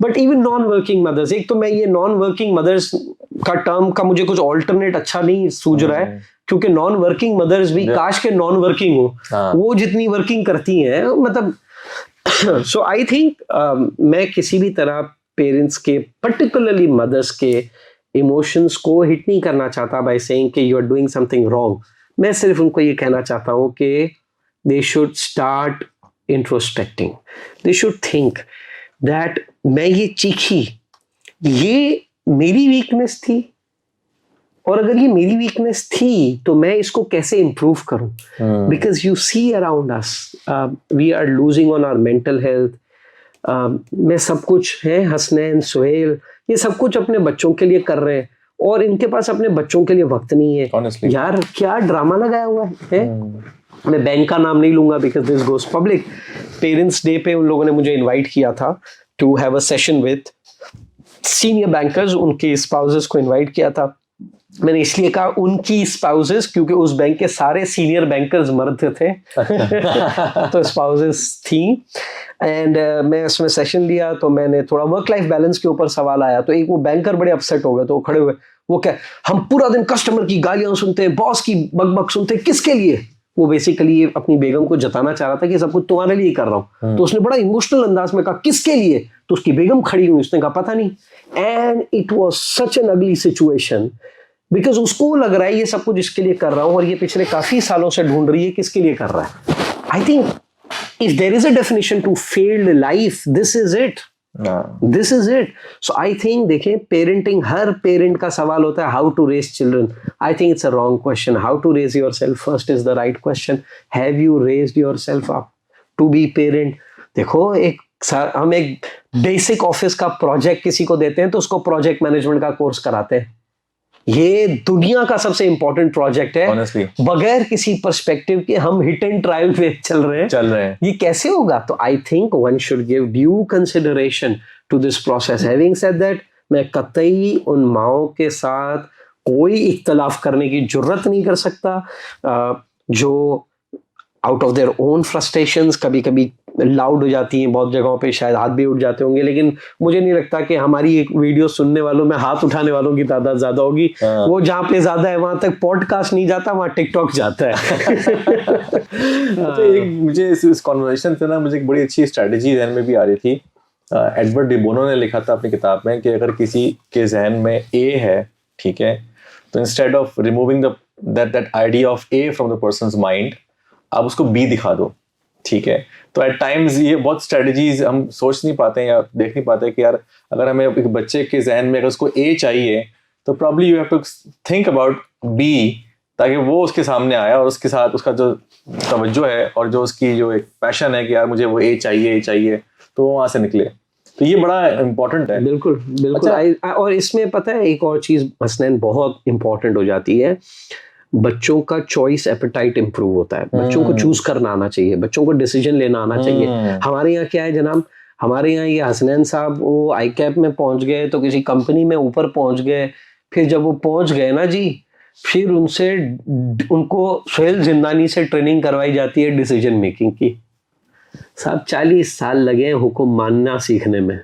but even non working mothers. एक तो मैं ये नॉन वर्किंग मदर्स का टर्म का मुझे कुछ ऑल्टरनेट अच्छा नहीं सूझ रहा है, क्योंकि नॉन वर्किंग मदर्स भी काश के नॉन वर्किंग हो, वो जितनी वर्किंग करती हैं, मतलब सो आई थिंक मैं किसी भी तरह पेरेंट्स के, पर्टिकुलरली मदर्स के इमोशंस को हिट नहीं करना चाहता बाय सेइंग कि you are doing something wrong. मैं सिर्फ उनको ये कहना चाहता हूं कि they should start introspecting, they should think that मैं ये चीखी, ये मेरी वीकनेस थी, और अगर ये मेरी वीकनेस थी तो मैं इसको कैसे इंप्रूव करूं, because you see around us we are losing on our mental health. मैं सब कुछ है, हसनैन, सुहेल, ये सब कुछ अपने बच्चों के लिए कर रहे हैं, और इनके पास अपने बच्चों के लिए वक्त नहीं है। Honestly. यार क्या ड्रामा लगाया हुआ है? मैं बैंक का नाम नहीं लूंगा because this goes public. Parents day पे उन लोगों ने मुझे इनवाइट किया था to have a session with senior bankers, उनके स्पाउसेस को इनवाइट किया था। मैंने इसलिए कहा उनकी स्पाउसेस क्योंकि उस बैंक के सारे सीनियर बैंकर्स मर्द थे तो स्पाउसेस थी, एंड मैं उसमें सेशन लिया, तो मैंने थोड़ा वर्क लाइफ बैलेंस के ऊपर सवाल आया, तो एक वो बैंकर बड़े अपसेट हो गए, तो वो खड़े हुए, वो क्या, हम पूरा दिन कस्टमर की गालियां सुनते हैं, बॉस की बकबक सुनते हैं, किसके लिए? वो बेसिकली अपनी बेगम को जताना चाह रहा था कि सब कुछ तुम्हारे लिए कर रहा हूँ। तो उसने बड़ा इमोशनल अंदाज में कहा किसके लिए? तो उसकी बेगम खड़ी हुई, उसने कहा पता नहीं। And it was such an अगली सिचुएशन, बिकॉज उसको लग रहा है ये सब कुछ इसके लिए कर रहा हूं, और ये पिछले काफी सालों से ढूंढ रही है किसके लिए कर रहा है। I think if there is a definition to failed life, this is it, this is it. So I think देखें, पेरेंटिंग, हर पेरेंट का सवाल होता है how to raise children. I think it's a wrong question. How to raise yourself first is the right question. Have you raised yourself up to be parent? देखो, हम एक basic office का project किसी को देते हैं तो उसको प्रोजेक्ट मैनेजमेंट का कोर्स कराते हैं। ये दुनिया का सबसे इंपॉर्टेंट प्रोजेक्ट है, Honestly. बगैर किसी पर्सपेक्टिव के हम हिट एंड ट्रायल पे चल रहे हैं। ये कैसे होगा? तो I think one should give due consideration to this process. Having said that, मैं कतई उन माओं के साथ कोई इख्तलाफ करने की जुर्रत नहीं कर सकता जो out of their own frustrations कभी कभी लाउड हो जाती हैं, बहुत जगहों पे शायद हाथ भी उठ जाते होंगे, लेकिन मुझे नहीं लगता कि हमारी एक वीडियो सुनने वालों में हाथ उठाने वालों की तादाद ज्यादा होगी। वो जहाँ पे ज्यादा है वहां तक पॉडकास्ट नहीं जाता, वहां टिकटॉक जाता है। तो मुझे इस कॉन्वर्सेशन से ना मुझे एक बड़ी अच्छी स्ट्रेटजी ध्यान में भी आ रही थी। एडवर्ड डी बोनो ने लिखा था अपनी किताब में कि अगर किसी के जहन में ए है, ठीक है, तो instead of removing that idea of A from the persons mind, आप उसको बी दिखा दो, ठीक है। तो एट टाइम्स ये बहुत स्ट्रेटजीज हम सोच नहीं पाते हैं या देख नहीं पाते कि यार अगर हमें एक बच्चे के जहन में अगर उसको ए चाहिए तो probably you have to think about B, ताकि वो उसके सामने आए और उसके साथ उसका जो तवज्जो है और जो उसकी जो एक पैशन है कि यार मुझे वो ए चाहिए, तो वो वहाँ से निकले। तो ये बड़ा इम्पोर्टेंट है। बिल्कुल बिल्कुल। अच्छा। और इसमें पता है एक और चीज हसनैन बहुत इंपॉर्टेंट हो जाती है, बच्चों का चॉइस एपेटाइट इंप्रूव होता है, बच्चों को चूज करना आना चाहिए, बच्चों को डिसीजन लेना आना चाहिए। हमारे यहाँ क्या है जनाब, हमारे यहाँ ये हसनैन साहब वो आई कैप में पहुंच गए तो किसी कंपनी में ऊपर पहुंच गए, फिर जब वो पहुंच गए ना जी, फिर उनको सोहेल जिंदानी से ट्रेनिंग करवाई जाती है डिसीजन मेकिंग की। साहब 40 साल लगे हैं हुक्म मानना सीखने में,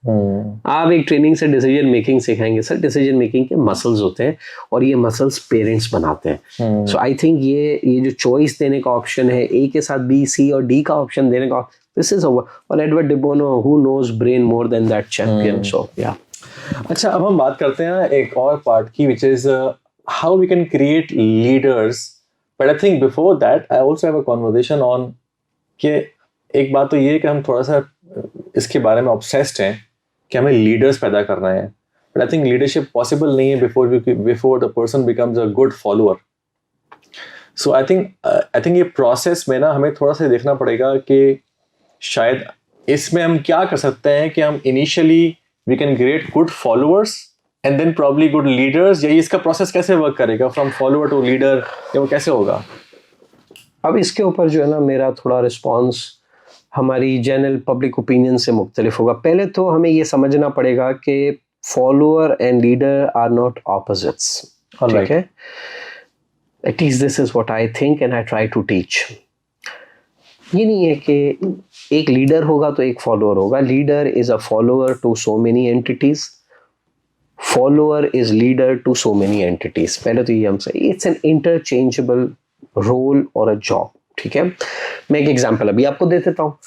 आप एक ट्रेनिंग से डिसीजन मेकिंग सिखाएंगे? सर डिसीजन मेकिंग के मसल्स होते हैं और ये मसल्स पेरेंट्स बनाते हैं। सो आई थिंक ये जो चॉइस देने का ऑप्शन है, ए के साथ बी, सी और डी का ऑप्शन देने का, दिस इज और Edward de Bono, who knows brain more than that champion. So yeah. अच्छा, अब हम बात करते हैं एक और पार्ट की, which is how we can create leaders. But I think before that I also have a conversation on कि एक बात तो ये है कि हम थोड़ा सा इसके बारे में ऑब्सेस्ड हैं कि हमें लीडर्स पैदा करना है, but I think leadership possible नहीं है before the person becomes a good follower. So I think ये प्रोसेस में ना हमें थोड़ा सा देखना पड़ेगा कि शायद इसमें हम क्या कर सकते हैं कि हम initially we can create good followers and then probably good leaders, या इसका प्रोसेस कैसे वर्क करेगा फ्रॉम फॉलोअर टू लीडर, या वो कैसे होगा? अब इसके ऊपर जो है ना मेरा थोड़ा रिस्पॉन्स हमारी जनरल पब्लिक ओपिनियन से मुख्तलिफ होगा। पहले तो हमें ये समझना पड़ेगा कि follower and leader are not opposites, ठीक है? At least this is what I think and I try to teach. ये नहीं है कि एक लीडर होगा तो एक फॉलोअर होगा। Leader is a follower to so many entities, follower is leader to so many entities. पहले तो ये हम सही, इट्स एन इंटरचेंजेबल रोल और अ जॉब, ठीक है? मैं एक एग्जांपल अभी आपको दे देता हूँ।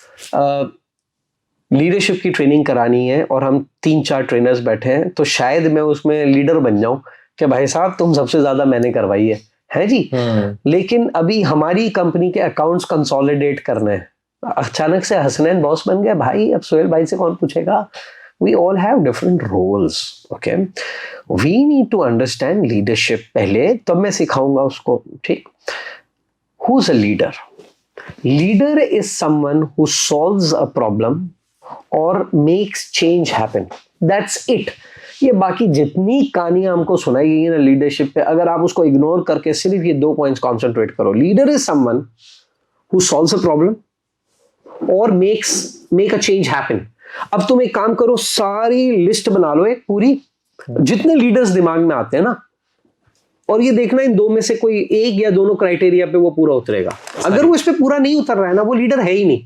लीडरशिप की ट्रेनिंग करानी है और हम 3-4 ट्रेनर्स बैठे हैं, तो शायद मैं उसमें लीडर बन जाऊं कि भाई साहब तुम सबसे ज्यादा मैंने करवाई है जी। लेकिन अभी हमारी कंपनी के अकाउंट्स कंसोलिडेट करने हैं, अचानक से हसनैन बॉस बन गया, भाई अब सोहेल भाई से कौन पूछेगा? We all have different roles, okay? We need to understand leadership पहले, तब मैं सिखाऊंगा उसको, ठीक? Who's a leader? Leader is someone who solves a problem or makes change happen. That's it. ये बाकी जितनी कहानियां हमको सुनाई गई है ना लीडरशिप पे, अगर आप उसको इग्नोर करके सिर्फ ये 2 पॉइंट्स कॉन्सेंट्रेट करो, leader is someone who solves a problem और मेक अ चेंज हैपन। अब तुम एक काम करो, सारी लिस्ट बना लो एक पूरी, जितने लीडर्स दिमाग में आते हैं ना, और ये देखना इन 2 में से कोई एक या दोनों क्राइटेरिया पे वो पूरा उतरेगा। अगर वो इस पे पूरा नहीं उतर रहा है ना, वो लीडर है ही नहीं,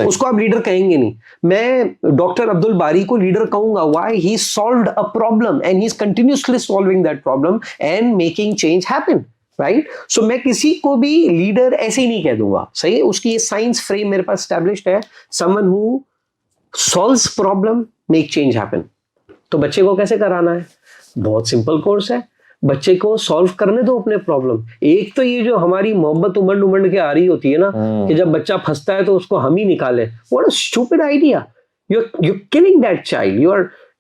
उसको आप लीडर कहेंगे नहीं। मैं डॉक्टर अब्दुल बारी को लीडर कहूंगा, why? He solved a problem and he is continuously solving that problem and making change happen, right? So मैं किसी को भी लीडर ऐसे ही नहीं कह दूंगा, सही है? उसकी ये साइंस फ्रेम मेरे पास एस्टैब्लिश्ड है, someone who solves problem, make change happen. तो बच्चे को कैसे कराना है? बहुत सिंपल कोर्स है, बच्चे को सॉल्व करने दो अपने प्रॉब्लम। एक तो ये जो हमारी मोहब्बत उमड़ के आ रही होती है ना, कि जब बच्चा फंसता है तो उसको हम ही निकाले, what a stupid idea. you're killing that child,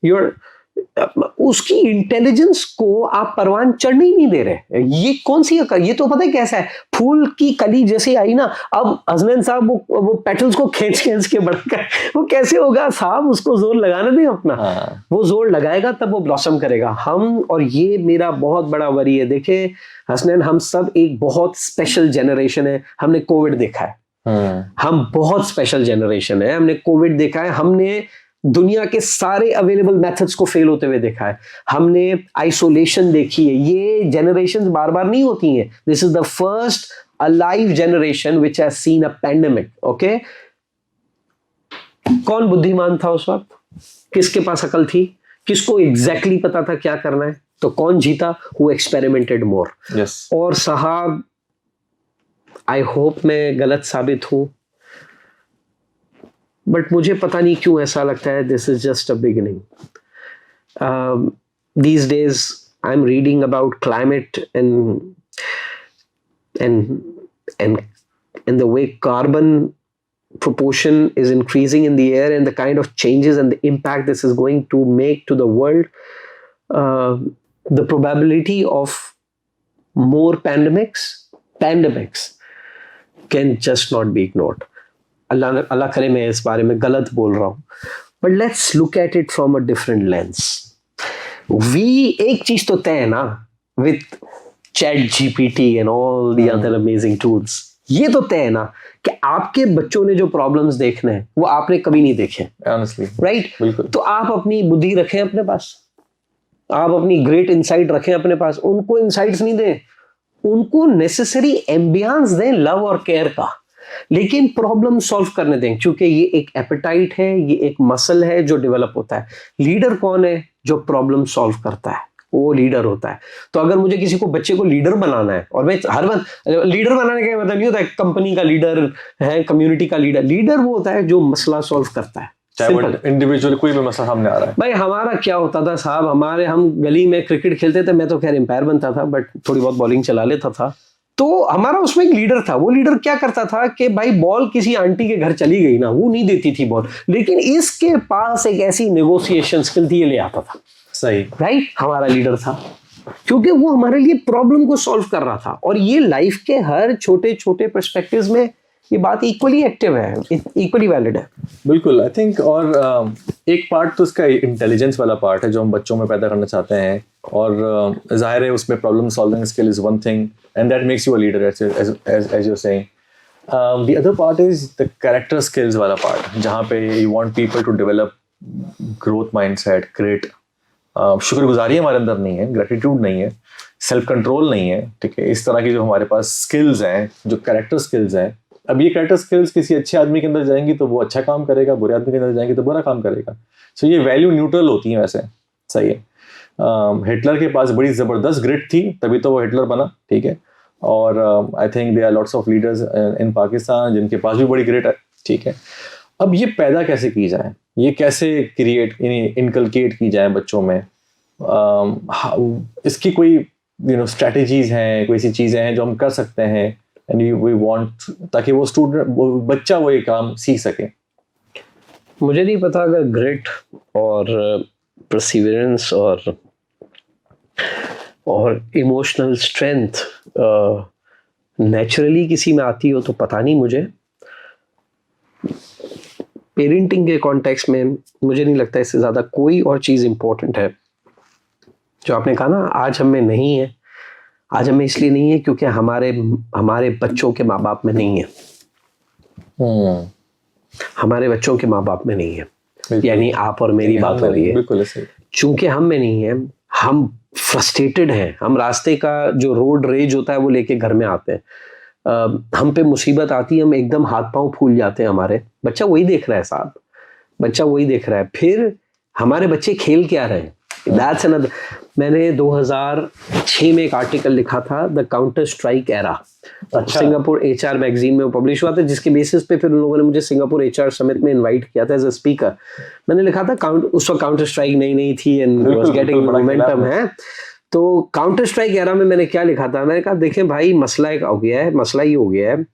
you're उसकी इंटेलिजेंस को आप परवान चढ़ने ही नहीं दे रहे। ये कौन सी अकल? ये तो पता है कैसा है, फूल की कली जैसे आई ना, अब हसनैन साहब वो पेटल्स को खींच के बढ़कर वो कैसे होगा साहब? उसको जोर लगाने दें अपना। वो जोर लगाएगा तब वो ब्लॉसम करेगा। हम, और ये मेरा बहुत बड़ा वरी है, देखे हसनैन, हम सब एक बहुत स्पेशल जनरेशन है। हमने कोविड देखा है, हम बहुत स्पेशल जनरेशन है, हमने कोविड देखा है, हमने दुनिया के सारे अवेलेबल मेथड्स को फेल होते हुए देखा है, हमने आइसोलेशन देखी है। ये जनरेशंस बार बार नहीं होती हैं। This is the first alive generation which has seen a pandemic, okay? कौन बुद्धिमान था उस वक्त? किसके पास अकल थी? किसको एग्जैक्टली पता था क्या करना है? तो कौन जीता? हु एक्सपेरिमेंटेड मोर। और साहब, आई होप मैं गलत साबित हूं, बट मुझे पता नहीं क्यों ऐसा लगता है this is just a beginning. These days I am reading about climate and and the way carbon proportion is increasing in the air and the kind of changes and the impact this is going to make to the world, the probability of more pandemics can just not be ignored. Allah करे मैं इस बारे में गलत बोल रहा हूँ, but let's look at it from a different lens. एक चीज तो तय है ना, with ChatGPT and all the other amazing tools, ये तो तय है ना कि आपके बच्चों ने जो प्रॉब्लम्स देखने हैं वो आपने कभी नहीं देखे, honestly, राइट? बिल्कुल. तो आप अपनी बुद्धि रखें अपने पास, आप अपनी ग्रेट इंसाइट रखें अपने पास, उनको इंसाइट्स नहीं दें, उनको नेसेसरी एम्बियंस दें लव और केयर का, लेकिन प्रॉब्लम सॉल्व करने दें, क्योंकि ये एक एपेटाइट है, ये एक मसल है जो डेवलप होता है. लीडर कौन है? जो प्रॉब्लम सॉल्व करता है, वो लीडर होता है. तो अगर मुझे किसी को बच्चे को लीडर बनाना है, और मैं हर बार लीडर बनाने का मतलब नहीं होता है कंपनी का लीडर है, कम्युनिटी का लीडर. लीडर वो होता है जो मसला सॉल्व करता है, चाहे वो इंडिविजुअल कोई भी मसला सामने आ रहा है. भाई हमारा क्या होता था साहब, हम गली में क्रिकेट खेलते थे, मैं तो खैर एम्पायर बनता था बट थोड़ी बहुत बॉलिंग चला लेता था. तो हमारा उसमें एक लीडर था. वो लीडर क्या करता था कि भाई बॉल किसी आंटी के घर चली गई ना, वो नहीं देती थी बॉल, लेकिन इसके पास एक ऐसी नेगोशिएशन स्किल थी, ये ले आता था. सही, राइट? हमारा लीडर था, क्योंकि वो हमारे लिए प्रॉब्लम को सॉल्व कर रहा था. और ये लाइफ के हर छोटे छोटे पर्सपेक्टिव्स में ये बात इक्वली एक्टिव है, इक्वली वैलिड है. बिल्कुल. आई थिंक और एक पार्ट तो इसका इंटेलिजेंस वाला पार्ट है जो हम बच्चों में पैदा करना चाहते हैं, और जाहिर है उसमें problem solving skill is one thing and that makes you a leader as you saying. The other part is the character skills वाला पार्ट, जहाँ पे you want people to develop growth mindset, great शुक्रगुजारी हमारे अंदर नहीं है, gratitude नहीं है, सेल्फ कंट्रोल नहीं है. ठीक है, इस तरह की जो हमारे पास स्किल्स हैं, जो कैरेक्टर स्किल्स हैं. अब ये कैरेक्टर स्किल्स किसी अच्छे आदमी के अंदर जाएंगी तो वो अच्छा काम करेगा, बुरे आदमी के अंदर जाएंगी तो बुरा काम करेगा. सो ये वैल्यू न्यूट्रल होती है वैसे. सही है. हिटलर के पास बड़ी ज़बरदस्त ग्रिट थी, तभी तो वो हिटलर बना. ठीक है. और I think there are lots of leaders in Pakistan जिनके पास भी बड़ी ग्रिट है. ठीक है. अब ये पैदा कैसे की जाए, ये कैसे क्रिएट इनकलकेट की जाए बच्चों में, इसकी कोई स्ट्रेटजीज हैं, कोई ऐसी चीज़ें हैं जो हम कर सकते हैं एंड वी वांट, ताकि वो बच्चा वो ये काम सीख सके. मुझे नहीं पता अगर ग्रिट और परसिवरेंस और इमोशनल स्ट्रेंथ नेचुरली किसी में आती हो तो पता नहीं. मुझे पेरेंटिंग के कॉन्टेक्स्ट में मुझे नहीं लगता इससे ज़्यादा कोई और चीज़ इम्पोर्टेंट है. जो आपने कहा ना, आज हम में नहीं है, आज हमें इसलिए नहीं है क्योंकि हमारे बच्चों के माँ बाप में नहीं है. हमारे बच्चों के माँ बाप में नहीं है, यानी आप और मेरी बात हो रही है. बिल्कुल ऐसे. चूंकि हम में नहीं है, हम फ्रस्ट्रेटेड हैं, हम रास्ते का जो रोड रेज होता है वो लेके घर में आते हैं. हम पे मुसीबत आती है, हम एकदम हाथ पांव फूल जाते हैं. हमारे बच्चा वही देख रहा है साहब, बच्चा वही देख रहा है. फिर हमारे बच्चे खेल क्या रहे हैं, दैट्स अनदर. मैंने 2006 में एक आर्टिकल लिखा था, the counter strike era. Singapore HR magazine में वो पब्लिश हुआ था, जिसके बेसिस पे फिर उन लोगों ने मुझे सिंगापुर HR समिट में इनवाइट किया था एज अ स्पीकर. मैंने लिखा था उस वक्त काउंटर स्ट्राइक नई थी एंड वाज गेटिंग मोमेंटम है. तो काउंटर स्ट्राइक एरा में मैंने क्या लिखा था, मैंने कहा देखें भाई, मसला ये हो गया है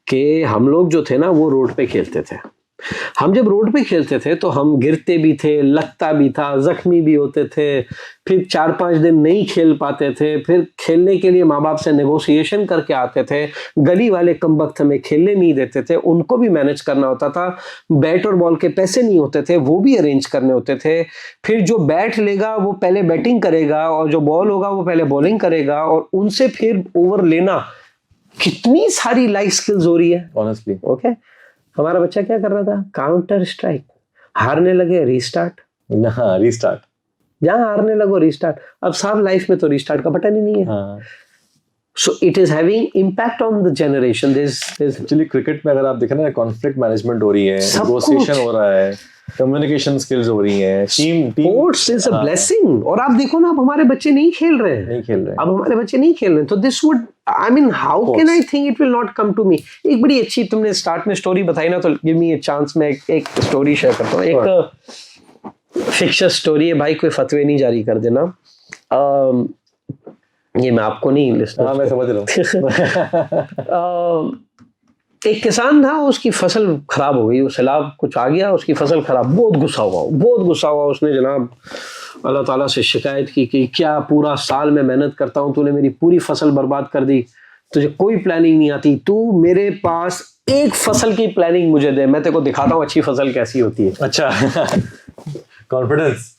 कि हम लोग जो थे ना वो रोड पे खेलते थे. हम जब रोड पे खेलते थे तो हम गिरते भी थे, लगता भी था, जख्मी भी होते थे, फिर 4-5 दिन नहीं खेल पाते थे, फिर खेलने के लिए माँ बाप से नेगोशिएशन करके आते थे, गली वाले कमबख्त हमें खेलने नहीं देते थे, उनको भी मैनेज करना होता था, बैट और बॉल के पैसे नहीं होते थे, वो भी अरेंज करने होते थे, फिर जो बैट लेगा वो पहले बैटिंग करेगा और जो बॉल होगा वो पहले बॉलिंग करेगा, और उनसे फिर ओवर लेना. कितनी सारी लाइफ स्किल्स हो रही है ऑनेस्टली. ओके. हमारा बच्चा क्या कर रहा था, काउंटर स्ट्राइक. हारने लगे रीस्टार्ट, रीस्टार्ट, जहां हारने लगो रीस्टार्ट. अब साहब लाइफ में तो रीस्टार्ट का बटन ही नहीं है. So it is having impact on the generation. Actually cricket में अगर आप देखें ना, कॉन्फ्लिक्ट मैनेजमेंट हो रही है, नेगोशिएशन हो रहा है, कम्युनिकेशन स्किल्स हो रही हैं, team sports is a blessing. और आप देखो ना, अब हमारे बच्चे नहीं खेल रहे हैं, अब हमारे बच्चे नहीं खेल रहे हैं. तो this would, I mean, how can I think it will not come to me. एक बड़ी अच्छी तुमने स्टार्ट में स्टोरी बताई ना, तो गिव मी अ चांस. मैं एक स्टोरी शेयर करता हूँ. एक फिक्शन स्टोरी है भाई, कोई फतवे नहीं जारी कर देना. ये मैं आपको नहीं लिस्ट. मैं समझ रहा हूँ. एक किसान था, उसकी फसल खराब हो गई, वो सैलाब कुछ आ गया, उसकी फसल खराब, बहुत गुस्सा हुआ उसने जनाब अल्लाह ताला से शिकायत की कि क्या पूरा साल मैं मेहनत करता हूँ, तूने मेरी पूरी फसल बर्बाद कर दी, तुझे कोई प्लानिंग नहीं आती, तू मेरे पास एक फसल की प्लानिंग मुझे दे, मैं तेरे को दिखाता हूँ अच्छी फसल कैसी होती है। अच्छा कॉन्फिडेंस।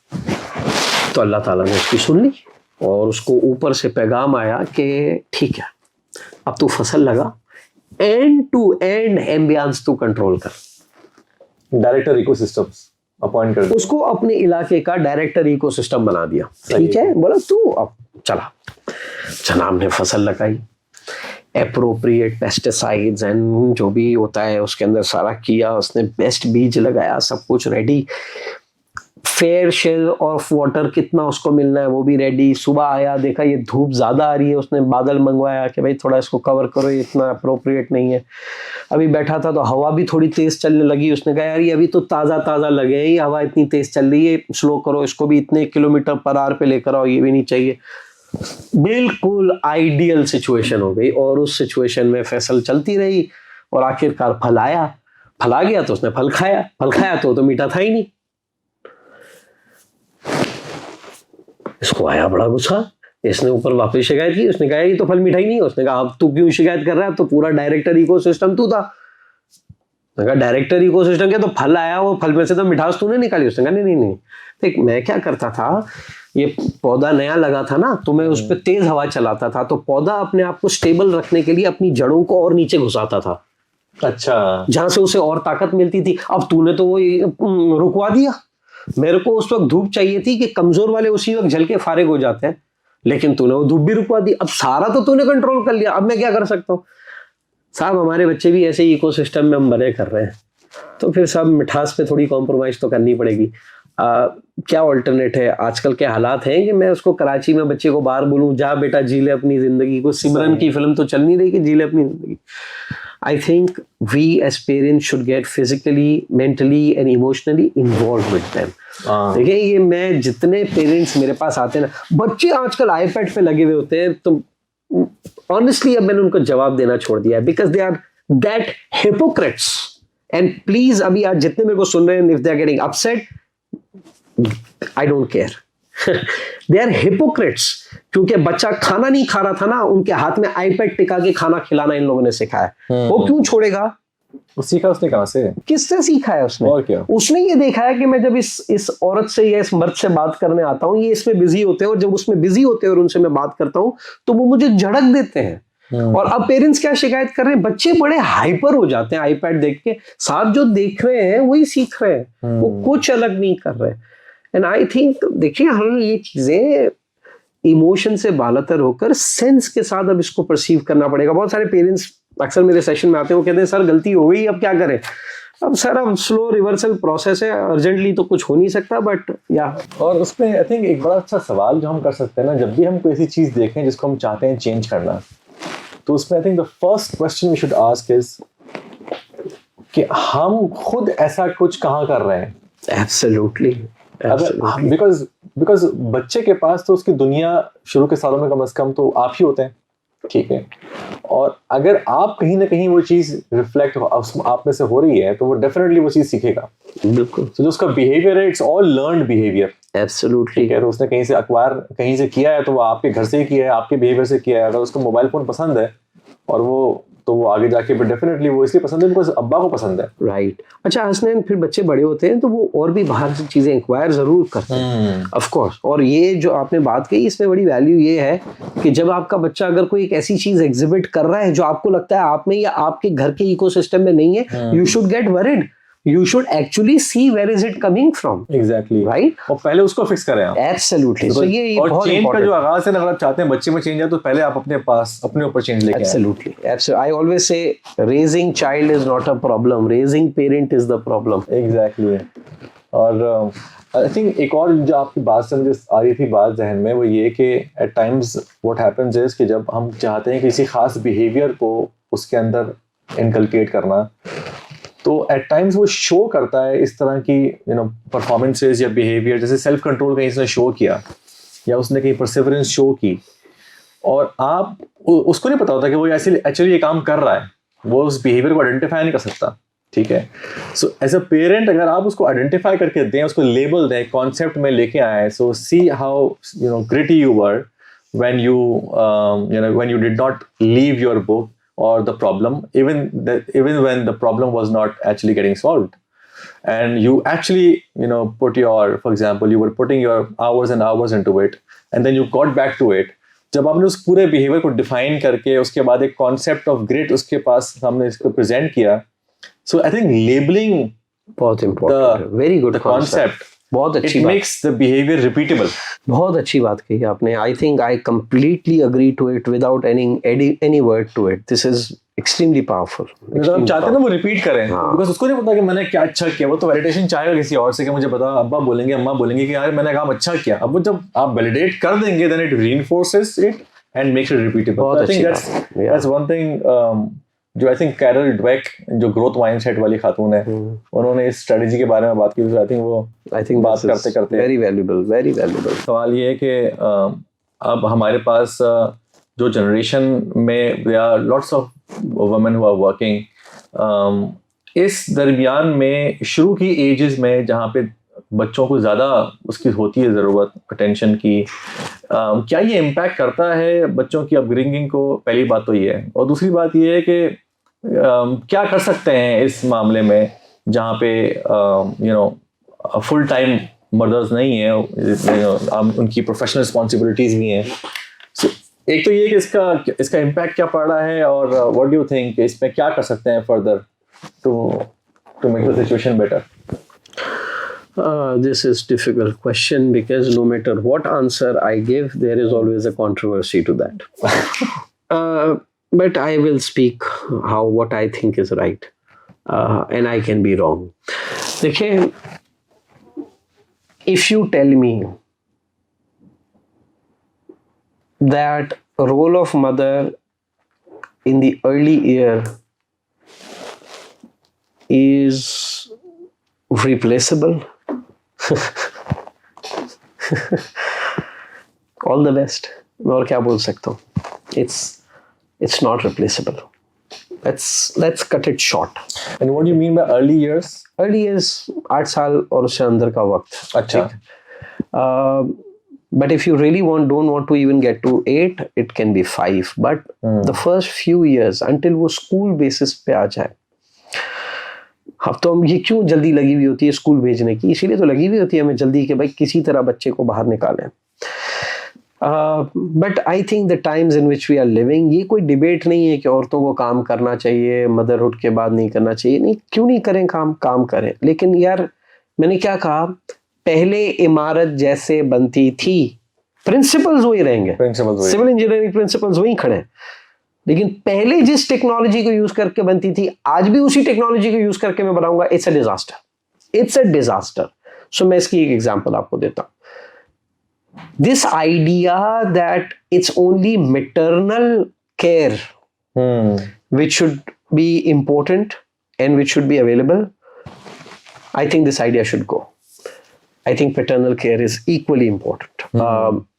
तो अल्लाह ताला ने उसकी सुन ली और उसको ऊपर से पैगाम आया कि ठीक है, अब तू फसल लगा, एंड टू एंड एम्बियंस तू कंट्रोल कर। डायरेक्टर इकोसिस्टम्स अपॉइंट कर, उसको अपने इलाके का डायरेक्टर इकोसिस्टम बना दिया। ठीक है, बोला तू अब चला। जनाब ने फसल लगाई, एप्रोप्रिएट पेस्टिसाइड्स एंड जो भी होता है उसके अंदर सारा किया, उसने बेस्ट बीज लगाया, सब कुछ ready, fair share of water कितना उसको मिलना है वो भी रेडी। सुबह आया, देखा ये धूप ज्यादा आ रही है, उसने बादल मंगवाया कि भाई थोड़ा इसको कवर करो, ये इतना अप्रोप्रिएट नहीं है। अभी बैठा था तो हवा भी थोड़ी तेज चलने लगी, उसने कहा यार ये अभी तो ताज़ा ताज़ा लगे हैं, हवा इतनी तेज चल रही है, स्लो करो इसको भी, इतने किलोमीटर पर आवर पे लेकर आओ, ये भी नहीं चाहिए। बिल्कुल आइडियल सिचुएशन हो गई और उस सिचुएशन में फसल चलती रही और आखिरकार फल आया। फल आ गया तो उसने फल खाया तो मीठा था ही नहीं। इसको आया बड़ा गुस्सा, इसने ऊपर वापस शिकायत की, उसने कहा ये तो फल मीठा ही नहीं है। उसने कहा अब तू क्यों शिकायत कर रहा है, तो पूरा डायरेक्टर इकोसिस्टम तू था। उसने कहा डायरेक्टर इकोसिस्टम के तो फल आया, वो फल में से तो मिठास तूने निकाली। उसने कहा नहीं, देख मैं क्या करता था, ये पौधा नया लगा था ना, तो मैं उस पर तेज हवा चलाता था, तो पौधा अपने आप को स्टेबल रखने के लिए अपनी जड़ों को और नीचे घुसाता था। अच्छा, जहां से उसे और ताकत मिलती थी। अब तूने तो वो रुकवा दिया। मेरे को उस वक्त धूप चाहिए थी कि कमजोर वाले उसी वक्त जल के फारिग हो जाते हैं, लेकिन तूने वो धूप भी रुकवा दी। अब सारा तो तूने कंट्रोल कर लिया, अब मैं क्या कर सकता हूँ। साहब हमारे बच्चे भी ऐसे ही इकोसिस्टम में हम बने कर रहे हैं, तो फिर सब मिठास पे थोड़ी कॉम्प्रोमाइज तो करनी पड़ेगी। क्या ऑल्टरनेट है, आजकल के हालात हैं कि मैं उसको कराची में बच्चे को बाहर बोलूं जा बेटा जी ले अपनी जिंदगी को। सिमरन की फिल्म तो चल नहीं रही कि जी ले अपनी जिंदगी। I think we as parents should get physically, mentally and emotionally involved with them. देखिए ये मैं जितने पेरेंट्स मेरे पास आते हैं ना, बच्चे आजकल आईपैड पे लगे हुए होते हैं, तो ऑनेस्टली अब मैंने उनको जवाब देना छोड़ दिया है, because they are that hypocrites. And please अभी आज जितने मेरे को सुन रहे हैं, if they are getting upset, I don't care. They are hypocrites, क्योंकि बच्चा खाना नहीं खा रहा था ना, उनके हाथ में आईपैड टिका के खाना खिलाना इन लोगों ने सिखाया। वो क्यों छोड़ेगा? वो सीखा उसने कहाँ से, किससे सीखा है उसने? और क्या? उसने ये देखा है कि मैं जब इस औरत से या इस मर्द से बात करने आता हूँ, ये इसमें बिजी होते हैं, और जब उसमें बिजी होते हैं और उनसे मैं बात करता हूँ तो वो मुझे झड़क देते हैं। और अब पेरेंट्स क्या शिकायत कर रहे हैं, बच्चे बड़े हाइपर हो जाते हैं आईपैड देख के, साथ जो देख रहे हैं वही सीख रहे हैं, वो कुछ अलग नहीं कर रहे। एंड आई थिंक देखिए हम ये चीजें इमोशन से बालातर होकर सेंस के साथ अब इसको परसीव करना पड़ेगा। बहुत सारे पेरेंट्स अक्सर मेरे सेशन में आते हैं, वो कहते हैं सर गलती हो गई अब क्या करें। अब सर अब स्लो रिवर्सल प्रोसेस है, अर्जेंटली तो कुछ हो नहीं सकता, बट या। और उसमें आई थिंक एक बड़ा अच्छा सवाल जो हम कर सकते हैं ना, जब भी हम कोई ऐसी चीज देखें जिसको हम चाहते हैं चेंज करना, तो उसमें I think the first question we should ask is कि हम खुद ऐसा कुछ कहाँ कर रहे हैं। एब्सोल्युटली, बिकॉज बच्चे के पास तो उसकी दुनिया शुरू के सालों में कम से कम तो आप ही होते हैं, ठीक है। और अगर आप कहीं ना कहीं वो चीज रिफ्लेक्ट आप में से हो रही है, तो वो डेफिनेटली वो चीज सीखेगा। बिल्कुल। तो जो उसका बिहेवियर है, it's all learned behaviour. Absolutely. ठीक है, तो उसने कहीं से अक्वायर कहीं से किया है, तो वो आपके घर से ही किया है, आपके बिहेवियर से किया है। अगर उसको मोबाइल फोन पसंद है और वो आगे जाके डेफिनेटली वो इसलिए पसंद है बिकॉज अब्बा को पसंद है। राइट। अच्छा हसनैन, फिर बच्चे बड़े होते हैं तो वो और भी बाहर से चीजें इंक्वायर जरूर करते हैं, ऑफ कोर्स। और ये जो आपने बात कही, इसमें बड़ी वैल्यू ये है कि जब आपका बच्चा अगर कोई एक ऐसी चीज एग्जिबिट कर रहा है जो आपको लगता है आप में या आपके घर के इकोसिस्टम में नहीं है, you should get worried. You should actually see where is it coming from. Exactly. Right? और पहले उसको फिक्स करें आप। Absolutely. So ये और बहुत चेंज important का जो आगाज है, अगर आप चाहते हैं बच्चे में चेंज आए, तो पहले आप अपने पास अपने ऊपर चेंज लेके आए। Absolutely. I always say raising child is not a problem. Raising parent is the problem. Exactly. और आई थिंक एक और जो आपकी बात से मुझे आ रही थी बात जहन में, वो ये कि at times what happens is कि जब हम चाहते हैं किसी खास बिहेवियर को उसके अंदर इनकलकेट करना, तो एट टाइम्स वो शो करता है इस तरह की परफॉर्मेंसेस या बिहेवियर, जैसे सेल्फ कंट्रोल कहीं उसने शो किया या उसने कहीं परसिवरेंस शो की, और आप उसको नहीं पता होता कि वो एक्चुअली ये काम कर रहा है। वो उस बिहेवियर को आइडेंटिफाई नहीं कर सकता, ठीक है। सो एज अ पेरेंट अगर आप उसको आइडेंटिफाई करके दें, उसको लेबल दें, कॉन्सेप्ट में लेके आए, so see how gritty you were when when you did not leave your book or the problem, even when the problem was not actually getting solved, and you actually put your, for example, you were putting your hours and hours into it, and then you got back to it. जब आपने उस पूरे behaviour को define करके उसके बाद एक concept of grit उसके पास सामने इसको प्रेजेंट किया, सो आई थिंक लेबलिंग बहुत इंपॉर्टेंट, वेरी गुड कॉन्सेप्ट, बहुत अच्छी इट बात, मेक्स द बिहेवियर रिपीटेबल। बहुत अच्छी बात कही आपने। I think I completely agree to it without any word to it. This is extremely powerful. हम चाहते हैं ना वो रिपीट करें, बिकॉज उसको नहीं पता कि मैंने क्या अच्छा किया, वो तो वैलिडेशन चाहेगा किसी और से कि मुझे पता, अब्बा बोलेंगे, अम्मा बोलेंगे कि यार मैंने काम अच्छा किया। अब वो जब आप वैलिडेट कर देंगे, then it reinforces it and makes it repeatable. I think that's one thing जो आई थिंक कैरल ड्वेक, जो ग्रोथ माइंडसेट वाली खातून है, उन्होंने इस स्ट्रेटजी के बारे में बात की। आई थिंक बात करते करते वेरी वैल्यूएबल सवाल ये है कि अब हमारे पास जो जनरेशन में there are lots of women who are working, इस दरमियान में शुरू की एजेस में जहाँ पे बच्चों को ज़्यादा उसकी होती है ज़रूरत अटेंशन की, क्या ये इम्पैक्ट करता है बच्चों की अपब्रिंगिंग को? पहली बात तो ये है, और दूसरी बात ये है कि क्या कर सकते हैं इस मामले में जहाँ पे फुल टाइम मदर्स नहीं है, उनकी प्रोफेशनल रिस्पॉन्सिबिलिटीज़ भी हैं। So, एक तो ये कि इसका इम्पैक्ट क्या पड़ रहा है, और व्हाट डू यू थिंक इसमें क्या कर सकते हैं further to make the situation better? This is difficult question because no matter what answer I give, there is always a controversy to that. But I will speak what I think is right, and I can be wrong. देखिए, if you tell me that role of mother in the early year is replaceable, all the best. मैं और क्या बोल सकता हूँ? It's not replaceable. Let's cut it short. And what do you mean by early years? Early years 8 साल और उससे अंदर का वक्त। अच्छा। But if you really don't want to even get to 8, it can be 5. But the first few years until वो school basis पे आ जाए, अब तो हम ये क्यों जल्दी लगी हुई होती है स्कूल भेजने की? इसीलिए तो लगी हुई होती है हमें जल्दी कि भाई किसी तरह बच्चे को बाहर निकालें। But I think the times in which we are living, ये कोई डिबेट नहीं है कि औरतों को काम करना चाहिए, मदरहुड के बाद नहीं करना चाहिए। नहीं, क्यों नहीं करें काम करें। लेकिन यार मैंने क्या कहा, पहले इमारत जैसे बनती थी, प्रिंसिपल्स वही रहेंगे, सिविल इंजीनियरिंग प्रिंसिपल्स वही खड़े हैं, लेकिन पहले जिस टेक्नोलॉजी को यूज करके बनती थी आज भी उसी टेक्नोलॉजी को यूज करके मैं बनाऊंगा। It's a disaster. सो मैं इसकी एक एग्जांपल आपको देता हूं। This idea that it's only maternal care which should be important and which should be available, I think this idea should go. I think paternal care is equally important.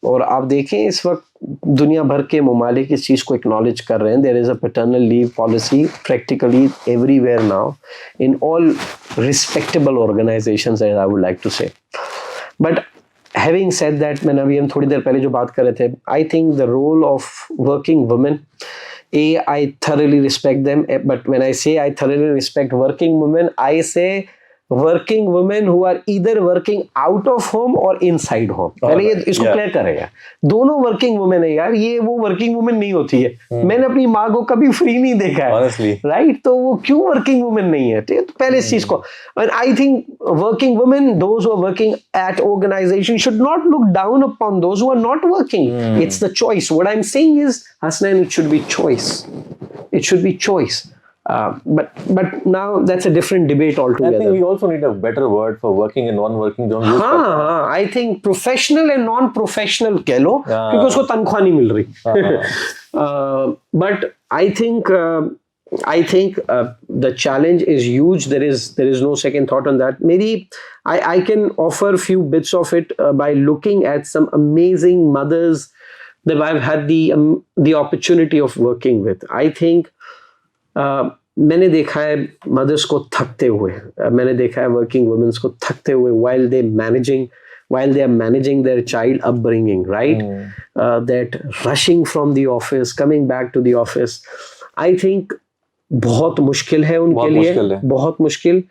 और आप देखें इस वक्त दुनिया भर के ममालिक इस चीज़ को एक्नॉलेज कर रहे हैं. There is a paternal leave policy practically everywhere now in all respectable organizations, as I would like to say. But having said that, मैंने अभी हम थोड़ी देर पहले जो बात कर रहे थे, I think the role of working women, I thoroughly respect them, but when I say I thoroughly respect working women, I say working women who are either working out of home or inside home. पहले ये इसको clear करेगा. दोनों working women है यार, ये वो working women नहीं होती है. मैंने अपनी माँ को कभी फ्री नहीं देखा है, राइट? तो वो क्यों वर्किंग वुमेन नहीं है? तो पहले इस चीज को, I think working women, those who are working at organization should not look down upon those who are not working. It's the choice. What I am saying is, Hasnain, it should be choice. It should be choice. But now that's a different debate altogether. I think we also need a better word for working and non-working. हाँ, I think professional and non-professional कह लो, क्योंकि उसको तनख्वाह नहीं मिल रही. But I think the challenge is huge. There is no second thought on that. Maybe I can offer a few bits of it by looking at some amazing mothers that I've had the opportunity of working with. I think मैंने देखा है mother's को थकते हुए, मैंने देखा है working women's को थकते हुए while they are managing their child upbringing, right? That rushing from the office, coming back to the office, I think बहुत मुश्किल है उनके लिए, बहुत मुश्किल.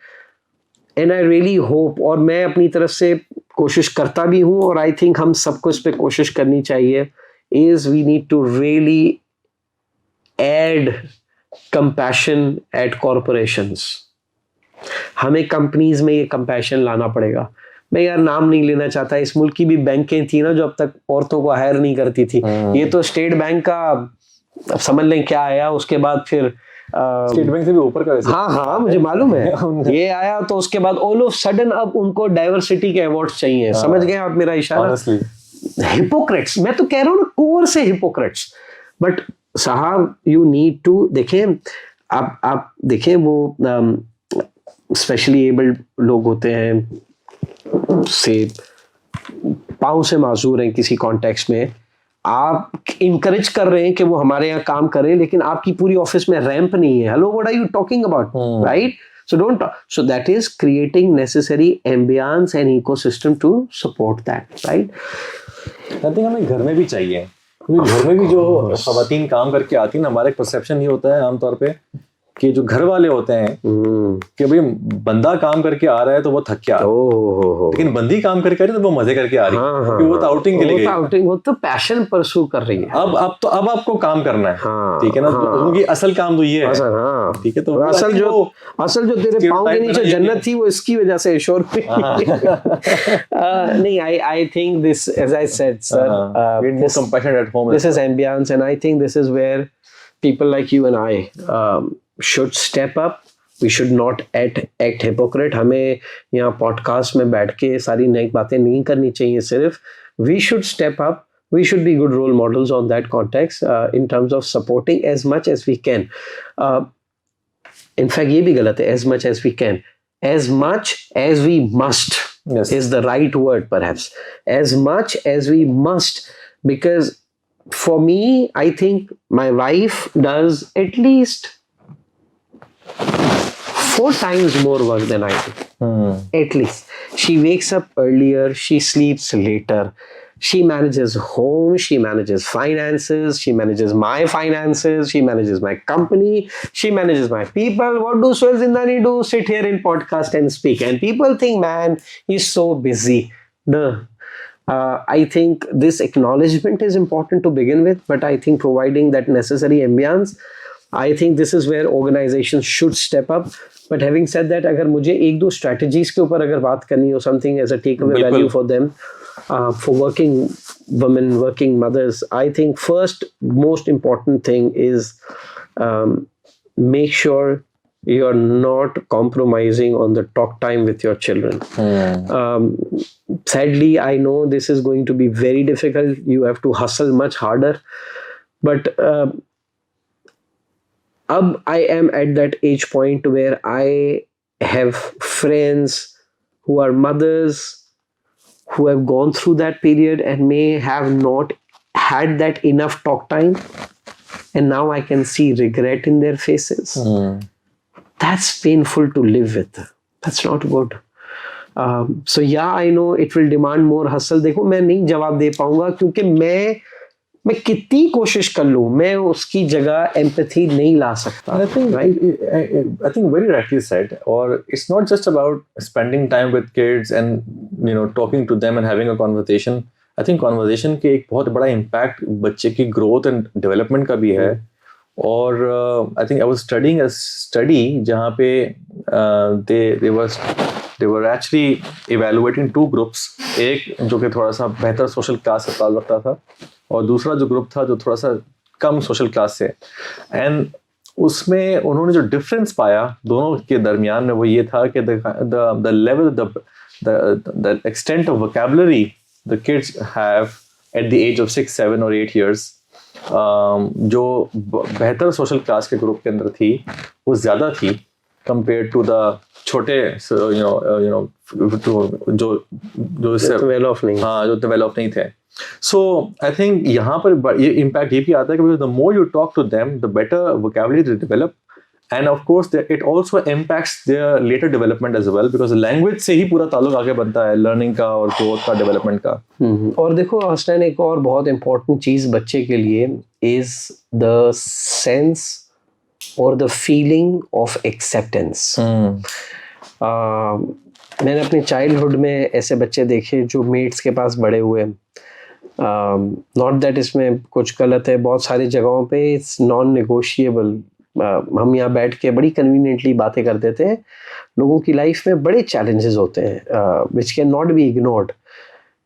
And I really hope, और मैं अपनी तरफ से कोशिश करता भी हूँ, और I think हम सबको इस पे कोशिश करनी चाहिए, is we need to really add compassion at corporations. हमें कंपनीज में ये कंपैशन लाना पड़ेगा. मैं यार नाम नहीं लेना चाहता, इस मुल्क की भी बैंकें थी ना जो अब तक औरतों को हायर नहीं करती थी. ये तो स्टेट बैंक का अब समझ लें क्या आया, उसके बाद फिर स्टेट बैंक से भी ऊपर का. हाँ मुझे मालूम है. ये आया तो उसके बाद ऑल ऑफ सडन अब उनको डाइवर्सिटी के अवार्ड्स चाहिए. समझ गए आप मेरा इशारा? हिपोक्रेट्स, मैं तो कह रहा हूँ ना, कोर से हिपोक्रेट्स. बट साहब यू नीड टू, देखें आप देखें वो स्पेशली एबल्ड लोग होते हैं, से पाँव से माजूर हैं किसी कॉन्टेक्स्ट में, आप इनकरेज कर रहे हैं कि वो हमारे यहाँ काम करें, लेकिन आपकी पूरी ऑफिस में रैंप नहीं है. Hello, what are you talking about, right? So don't talk. So that is creating necessary ambience and ecosystem to support that, right? I think हमें घर में भी चाहिए, क्योंकि घर में भी जो खवातीन काम करके आती है ना, हमारा एक परसेप्शन ये होता है आमतौर पे कि जो घर वाले होते हैं कि भाई बंदा काम करके आ रहा है तो वो थक के आ रहा है, लेकिन बंदी काम करके आ रही है तो वो मजे करके आ रही है, क्योंकि वो तो आउटिंग के लिए गई, वो तो पैशन परस्यू कर रही है. अब आपको काम करना है, ठीक है ना? क्योंकि असल काम तो ये है, ठीक है? तो असल जो तेरे पाँव के नीचे जन्नत थी वो इसकी वजह से शोर नहीं. I think this, as I said sir, this is ambience, and I think this is where people like you and I should step up. We should not act hypocrite. हमें यहाँ पॉडकास्ट में बैठ के सारी नई बातें नहीं करनी चाहिए सिर्फ. We should step up. We should be good role models on that context in terms of supporting as much as we can. In fact, ये भी गलत है, as much as we can. As much as we must is the right word, perhaps. As much as we must, because for me, I think my wife does at least 4 times more work than I do. At least. She wakes up earlier, she sleeps later. She manages home, she manages finances, she manages my finances, she manages my company, she manages my people. What do Swell Zindani do? Sit here in podcast and speak. And people think, man, he's so busy. No. I think this acknowledgement is important to begin with, but I think providing that necessary ambience, I think this is where organizations should step up. But having said that, अगर मुझे 1-2 strategies के ऊपर अगर बात करनी हो, something as a takeaway value for them, for working women, working mothers, I think first most important thing is make sure you're not compromising on the talk time with your children. Sadly, I know this is going to be very difficult. You have to hustle much harder. But I am at that age point where I have friends who are mothers who have gone through that period and may have not had that enough talk time, and now I can see regret in their faces. That's painful to live with. That's not good. So yeah, I know it will demand more hustle. देखो, मैं नहीं जवाब दे पाऊंगा क्योंकि मैं कितनी कोशिश कर लूं, मैं उसकी जगह एम्पैथी नहीं ला सकता. I think very rightly said. Or it's not just about spending time with kids and talking to them and having a conversation. I think conversation के एक बहुत बड़ा impact बच्चे की growth and development का भी है. और I think I was studying a study जहाँ पे they were actually evaluating 2 groups. एक जो कि थोड़ा सा बेहतर social class से ताल्लुक़ रखता था, और दूसरा जो ग्रुप था जो थोड़ा सा कम सोशल क्लास से. एंड उसमें उन्होंने जो डिफरेंस पाया दोनों के दरमियान में वो ये था कि the level the extent of vocabulary the kids have at the age of 6, 7 और 8 years जो बेहतर सोशल क्लास के ग्रुप के अंदर थी वो ज़्यादा थी कंपेयर टू द छोटे जो डेवलप नहीं थे. So I think यहाँ पर ये impact ये भी आता है कि the more you talk to them, the better vocabulary they develop, and of course it also impacts their later development as well, because language से ही पूरा ताल्लुक आगे बनता है learning का और growth का, development का. और देखो हसनैन, एक और बहुत important चीज़ बच्चे के लिए is the sense or the feeling of acceptance. मैंने अपने चाइल्डहुड में ऐसे बच्चे देखे जो मेट्स के पास बड़े हुए. नॉट दैट इसमें कुछ गलत है, बहुत सारी जगहों पे इट्स नॉन नेगोशिएबल. हम यहाँ बैठ के बड़ी कन्वीनियंटली बातें करते थे. लोगों की लाइफ में बड़े चैलेंजेस होते हैं which can not be ignored.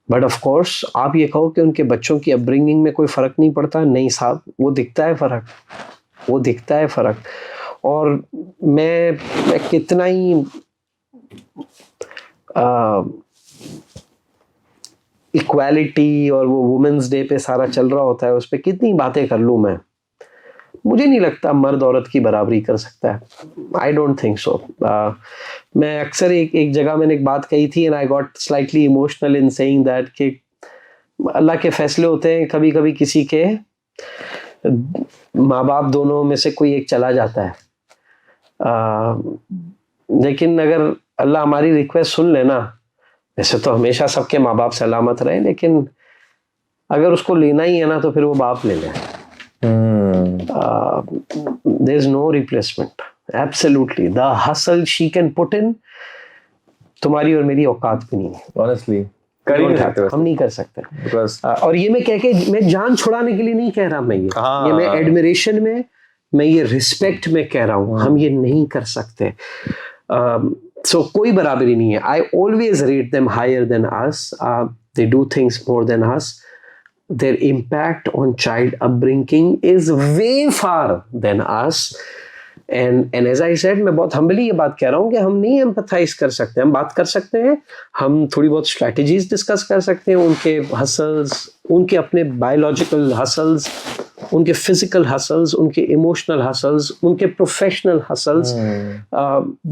But of course आप ये कहो कि उनके बच्चों की अपब्रिंगिंग में कोई फ़र्क नहीं पड़ता, नहीं साहब, वो दिखता है फ़र्क, वो दिखता है फ़र्क. और मैं कितना ही इक्वालिटी और वो वुमेन्स डे पे सारा चल रहा होता है, उस पर कितनी बातें कर लूँ मैं, मुझे नहीं लगता मर्द औरत की बराबरी कर सकता है. I don't think so. मैं अक्सर एक जगह मैंने एक बात कही थी and I got slightly emotional in saying that कि अल्लाह के फैसले होते हैं. कभी कभी किसी के माँ बाप दोनों में से कोई एक चला जाता है, लेकिन अगर अल्लाह हमारी रिक्वेस्ट सुन लेना, वैसे तो हमेशा सबके माँ बाप सलामत रहे, लेकिन अगर उसको लेना ही है ना तो फिर वो बाप ले लें. there is no replacement. Absolutely. The hustle she can put in, तुम्हारी और मेरी औकात भी नहीं है. Honestly, कर ही नहीं सकते, हम नहीं कर सकते. Because और ये मैं कह के, मैं जान छुड़ाने के लिए नहीं कह रहा, मैं ये मैं एडमिरेशन में, मैं ये रिस्पेक्ट में कह रहा हूँ. हम ये नहीं कर सकते. So कोई बराबरी नहीं है. I always rate them higher than us. They do things more than us. Their impact on child upbringing is way far than us. And as I said, मैं बहुत humbly ये बात कह रहा हूँ कि हम नहीं empathize कर सकते. हम बात कर सकते हैं, हम थोड़ी बहुत strategies discuss कर सकते हैं, उनके hustles, उनके अपने biological hustles, उनके physical hustles, उनके emotional hustles, उनके professional hustles.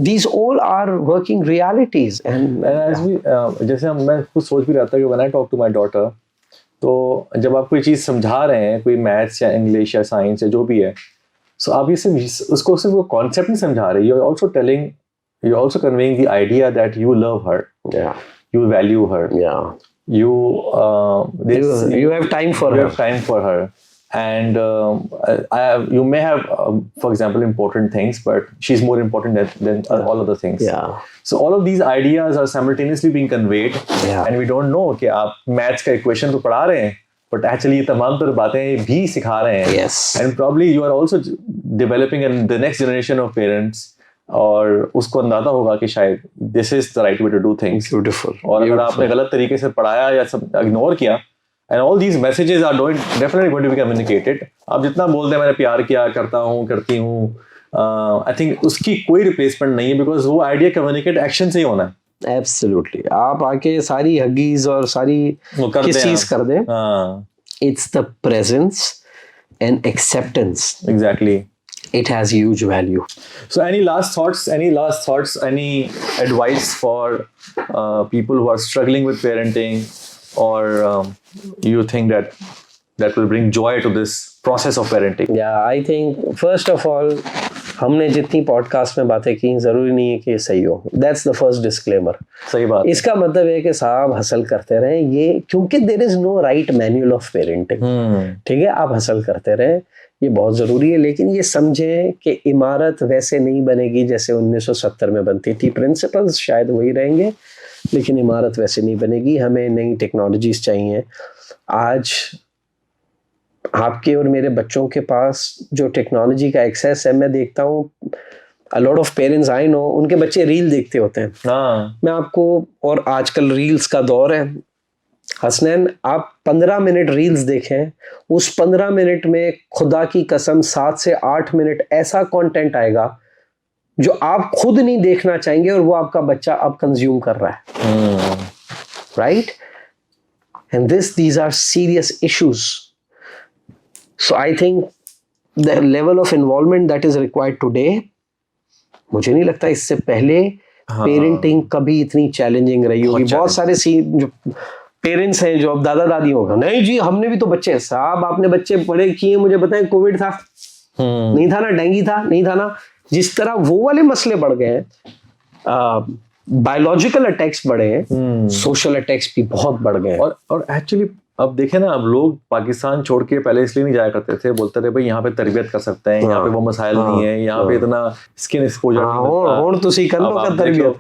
These all are working realities. And as we जैसे मैं खुद सोच भी रहा था कि when I talk to my daughter, तो जब आप कोई चीज़ समझा रहे हैं, कोई मैथ्स या इंग्लिश या साइंस या जो भी है, सो आप ये सिर्फ उसको सिर्फ वो कॉन्सेप्ट नहीं समझा रहे, you are also telling, you are also conveying the idea that you love her, you value her, you have time for her. And you may have, for example, important things, but she's more important than all other things. So all of these ideas are simultaneously being conveyed, and we don't know कि आप maths का equation तो पढ़ा रहे हैं, but actually ये तमाम तरह बातें भी सिखा रहे हैं. And probably you are also developing in the next generation of parents, और उसको अंदाजा होगा कि शायद this is the right way to do things. Beautiful. और अगर आपने गलत तरीके से पढ़ाया या सब इग्नोर किया, and all these messages are definitely going to be communicated. आप जितना बोलते हैं मैंने प्यार किया, करता हूँ, करती हूँ, I think उसकी कोई replacement नहीं है, because वो idea communicate action से ही होना है. Absolutely. आप आके सारी हगीज और सारी किस चीज कर दें. It's the presence and acceptance. Exactly. It has huge value. So any last thoughts, any advice for people who are struggling with parenting, or you think that will bring joy to this process of parenting? Yeah, I think first of all, हमने जितनी podcast में बातें की, जरूरी नहीं है कि ये सही हो. That's the first disclaimer. सही बात. इसका मतलब है कि साहब हसल करते रहें, ये क्योंकि there is no right manual of parenting. ठीक है, आप हसल करते रहें, ये बहुत ज़रूरी है, लेकिन ये समझें कि इमारत वैसे नहीं बनेगी जैसे 1970 में बनती थी. प्रिंसिपल्स शायद वही रहेंगे, लेकिन इमारत वैसे नहीं बनेगी. हमें नई टेक्नोलॉजीज चाहिए. आज आपके और मेरे बच्चों के पास जो टेक्नोलॉजी का एक्सेस है, मैं देखता हूँ a lot of parents I know, उनके बच्चे रील देखते होते हैं. मैं आपको, और आजकल रील्स का दौर है हसनैन, आप 15 मिनट रील्स देखें, उस 15 मिनट में खुदा की कसम 7 से 8 मिनट ऐसा कंटेंट आएगा जो आप खुद नहीं देखना चाहेंगे, और वो आपका बच्चा अब कंज्यूम कर रहा है. Right? And these are serious issues. So I think the level of involvement that is required today, मुझे नहीं लगता इससे पहले पेरेंटिंग कभी इतनी चैलेंजिंग रही होगी. बहुत सारे जो पेरेंट्स हैं जो अब दादा दादी होगा, नहीं जी हमने भी तो बच्चे हैं. साहब आपने बच्चे बड़े किए, मुझे बताएं कोविड था नहीं था ना, डेंगू था नहीं था ना, जिस तरह वो वाले मसले बढ़ गए हैं, बायोलॉजिकल अटैक्स बढ़े हैं, सोशल अटैक्स भी बहुत बढ़ गए हैं। और एक्चुअली अब देखे ना, अब लोग पाकिस्तान छोड़ के पहले इसलिए नहीं जाया करते थे, बोलते थे भाई यहाँ पे तरबियत कर सकते हैं, यहाँ पे वो मसाइल नहीं है, यहाँ पे इतना स्किन एक्सपोजर नहीं होड़ तो सीखन लो का तरबियत,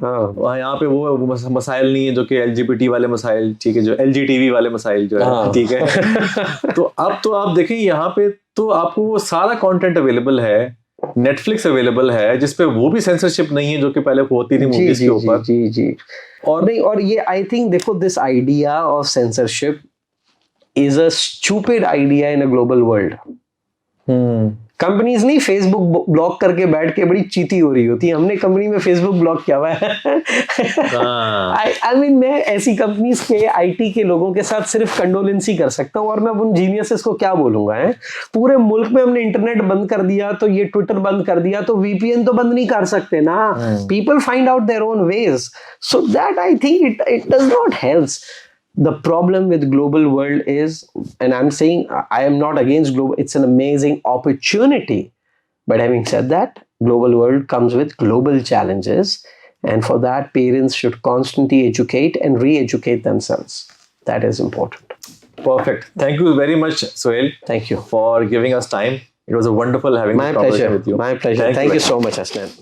यहाँ पे वो मसाइल नहीं है जो कि LGBT वाले मसाइल, ठीक है, जो LGTV वाले मसाइल जो है, ठीक है। तो आप देखें यहाँ पे तो आपको वो सारा कंटेंट अवेलेबल है, नेटफ्लिक्स अवेलेबल है, जिसपे वो भी सेंसरशिप नहीं है जो कि पहले होती थी मूवीज के ऊपर। जी। और नहीं, और ये आई थिंक देखो, this idea of censorship is a stupid idea in a global world. Companies नहीं फेसबुक ब्लॉक करके बैठ के बड़ी चीती हो रही होती है, हमने कंपनी में फेसबुक ब्लॉक किया हुआ है। आई मीन मैं ऐसी कंपनीज के आईटी के लोगों के साथ सिर्फ कंडोलेंसी कर सकता हूँ, और मैं उन जीनियसेस को क्या बोलूंगा है, पूरे मुल्क में हमने इंटरनेट बंद कर दिया तो ये ट्विटर बंद कर दिया, तो VPN तो बंद नहीं कर सकते ना। People find out their own ways, so that I think it does not help. The problem with global world is, and I'm saying I am not against global, it's an amazing opportunity. But having said that, global world comes with global challenges. And for that, parents should constantly educate and re-educate themselves. That is important. Perfect. Thank you very much, Sohail. Thank you for giving us time. It was a wonderful having this conversation with you. My pleasure. Thank you so much, Aslan.